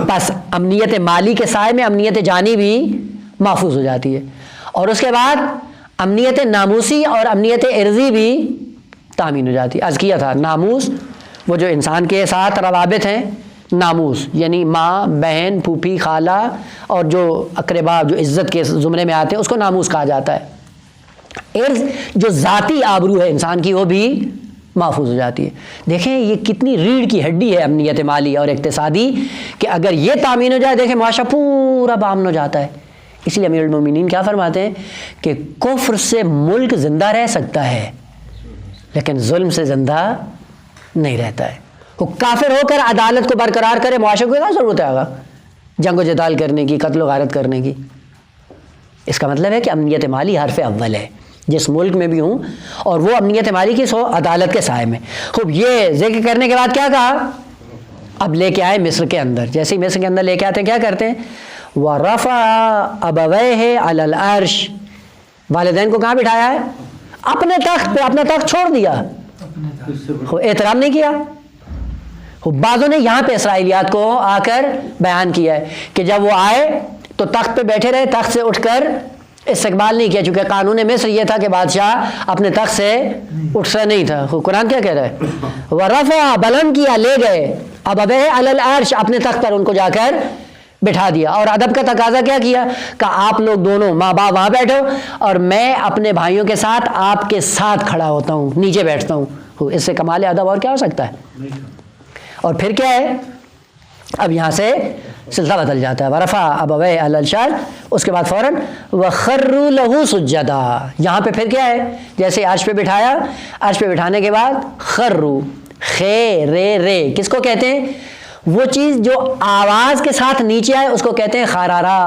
بس امنیت مالی کے سائے میں امنیت جانی بھی محفوظ ہو جاتی ہے. اور اس کے بعد امنیت ناموسی اور امنیت عرضی بھی تامین ہو جاتی ہے. عرض کیا تھا ناموس وہ جو انسان کے ساتھ روابط ہیں، ناموس یعنی ماں، بہن، پھوپھی، خالہ اور جو اقربا جو عزت کے زمرے میں آتے ہیں اس کو ناموس کہا جاتا ہے. عرض جو ذاتی آبرو ہے انسان کی وہ بھی محفوظ ہو جاتی ہے. دیکھیں یہ کتنی ریڑھ کی ہڈی ہے امنیت مالی اور اقتصادی، کہ اگر یہ تامین ہو جائے دیکھیں معاشرہ پورا بامن ہو جاتا ہے. اس لیے امیر المومنین کیا فرماتے ہیں کہ کفر سے ملک زندہ رہ سکتا ہے لیکن ظلم سے زندہ نہیں رہتا ہے. وہ کافر ہو کر عدالت کو برقرار کرے، معاشرے کو کیا ضرورت ہے آگا جنگ و جدال کرنے کی، قتل و غارت کرنے کی؟ اس کا مطلب ہے کہ امنیت مالی حرف اول ہے جس ملک میں بھی ہوں، اور وہ امنیت مالی کی سو عدالت کے سائے میں. خوب یہ ذکر کرنے کے بعد کیا کہا؟ اب لے کے آئے مصر کے اندر. جیسے ہی مصر کے اندر لے کے آتے ہیں کیا کرتے ہیں؟ وَرَفَعَ أَبَوَيْهِ عَلَى الْعَرْشِ، والدین کو کہاں بٹھایا ہے؟ اپنے تخت پہ. اپنا تخت چھوڑ دیا، احترام نہیں کیا. بعضوں نے یہاں پہ اسرائیلیات کو آ کر بیان کیا ہے کہ جب وہ آئے تو تخت پہ بیٹھے رہے، تخت سے اٹھ کر استقبال نہیں کیا، چونکہ قانون مصر یہ تھا کہ بادشاہ اپنے تخت سے اٹھ سا نہیں تھا. قرآن کیا کہہ رہا ہے؟ وَرَفَعَ، بلند کیا، لے گئے، أَبَوَيْهِ عَلَى الْعَرْشِ، اپنے تخت پر ان کو جا کر بٹھا دیا. اور ادب کا تقاضا کیا کیا کہ آپ لوگ دونوں ماں باپ وہاں بیٹھو اور میں اپنے بھائیوں کے ساتھ آپ کے ساتھ کھڑا ہوتا ہوں، نیچے بیٹھتا ہوں. اس سے کمال ادب اور کیا ہو سکتا ہے؟ اور پھر کیا ہے؟ اب یہاں سے سلسلہ بدل جاتا ہے. ورفع ابویہ علی الشر، اس کے بعد فوراً وخروا لہ سجدا. یہاں پہ پھر کیا ہے؟ جیسے عرش پہ بٹھایا، عرش پہ بٹھانے کے بعد خرو، خے رے رے کس کو کہتے ہیں؟ وہ چیز جو آواز کے ساتھ نیچے آئے اس کو کہتے ہیں خرارا.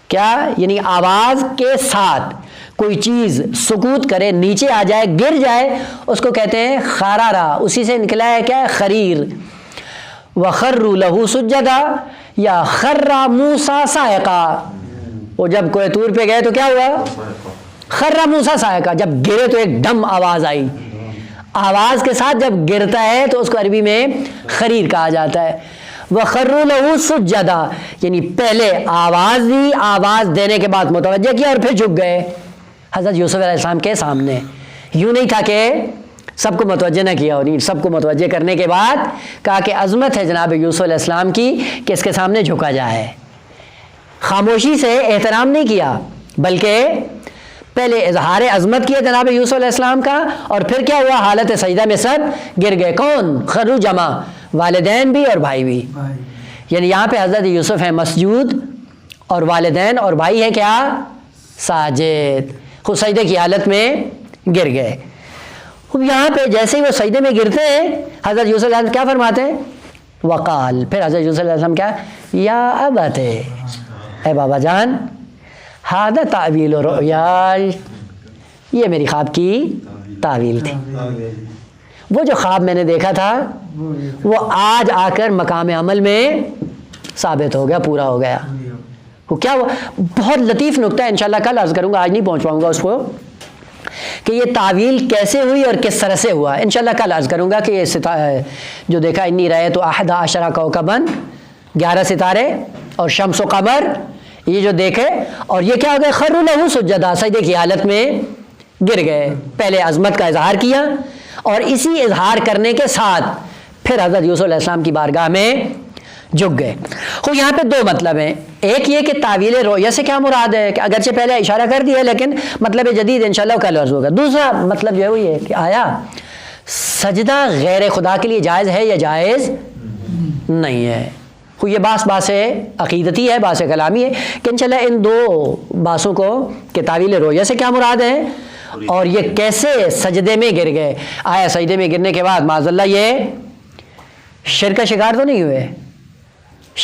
کیا؟ یعنی آواز کے ساتھ کوئی چیز سکوت کرے، نیچے آ جائے، گر جائے، اس کو کہتے ہیں خرارا. اسی سے نکلا ہے کیا؟ خریر. وخروا لہ سجدا یا خرّا موسیٰ صاعقا. وہ جب کوہ طور پہ گئے تو کیا ہوا؟ خرّا موسیٰ صاعقا. جب گرے تو ایک دم آواز آئی. آواز کے ساتھ جب گرتا ہے تو اس کو عربی میں خریر کہا جاتا ہے. وخروا لہ سجدا یعنی پہلے آواز دی، آواز دینے کے بعد متوجہ کیا اور پھر جھک گئے حضرت یوسف علیہ السلام کے سامنے. یوں نہیں تھا کہ سب کو متوجہ نہ کیا، اور سب کو متوجہ کرنے کے بعد کہا کہ عظمت ہے جناب یوسف علیہ السلام کی کہ اس کے سامنے جھکا جائے. خاموشی سے احترام نہیں کیا، بلکہ پہلے اظہار عظمت کیا جناب یوسف علیہ السلام کا، اور پھر کیا ہوا؟ حالت سجدہ میں سب گر گئے. کون؟ خرو جمع، والدین بھی اور بھائی بھی. یعنی یہاں پہ حضرت یوسف ہیں مسجود، اور والدین اور بھائی ہیں کیا؟ ساجد. خود سجدے کی حالت میں گر گئے. یہاں پہ جیسے ہی وہ سجدے میں گرتے ہیں حضرت یوسف علیہ السلام کیا فرماتے ہیں؟ وقال. پھر حضرت یوسف علیہ السلام کیا؟ یا ابت، اے بابا جان، ھذا تعویل رؤیای، یہ میری خواب کی تعویل تھی. وہ جو خواب میں نے دیکھا تھا وہ آج آ کر مقام عمل میں ثابت ہو گیا، پورا ہو گیا. وہ کیا ہوا؟ بہت لطیف نکتہ ہے، انشاءاللہ کل عرض کروں گا، آج نہیں پہنچ پاؤں گا اس کو، کہ یہ تعویل کیسے ہوئی اور کس طرح سے ہوا. انشاءاللہ کل عرض کروں گا کہ یہ جو دیکھا انی رأیت تو 11 کوكبا، 11 ستارے اور شمس و قمر، یہ جو دیکھے، اور یہ کیا ہو گئے؟ خروا لہ سجدا، سجدے کی حالت میں گر گئے. پہلے عظمت کا اظہار کیا، اور اسی اظہار کرنے کے ساتھ پھر حضرت یوسف علیہ السلام کی بارگاہ میں جھک گئے. یہاں پہ دو مطلب ہیں. ایک یہ کہ تعویل رؤیا سے کیا مراد ہے، کہ اگرچہ پہلے اشارہ کر دیا لیکن مطلب جدید انشاءاللہ کل عرض ہوگا. دوسرا مطلب جو ہے وہ یہ کہ آیا سجدہ غیر خدا کے لیے جائز ہے یا جائز نہیں ہے. یہ باس عقیدتی ہے، باس کلامی ہے، کہ انشاءاللہ ان دو باسوں کو کہ تعویل رؤیا سے کیا مراد ہے اور یہ کیسے سجدے میں گر گئے. آیا سجدے میں گرنے کے بعد معاذ اللہ یہ شرک کا شکار تو نہیں ہوئے،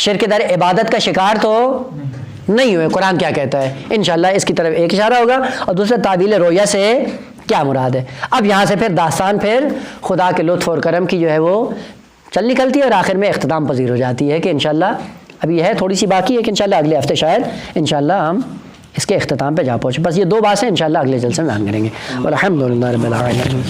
شرک در عبادت کا شکار تو نہیں ہوئے. قرآن کیا کہتا ہے انشاءاللہ اس کی طرف ایک اشارہ ہوگا، اور دوسرا تعویل رؤیا سے کیا مراد ہے. اب یہاں سے پھر داستان پھر خدا کے لطف اور کرم کی جو ہے وہ چل نکلتی ہے، اور آخر میں اختتام پذیر ہو جاتی ہے کہ انشاءاللہ اب یہ ہے تھوڑی سی باقی ہے کہ انشاءاللہ اگلے ہفتے شاید انشاءاللہ ہم اس کے اختتام پہ جا پہنچے. بس یہ دو باتیں انشاءاللہ اگلے جلسے میں بیان کریں گے. والحمدللہ رب العالمین.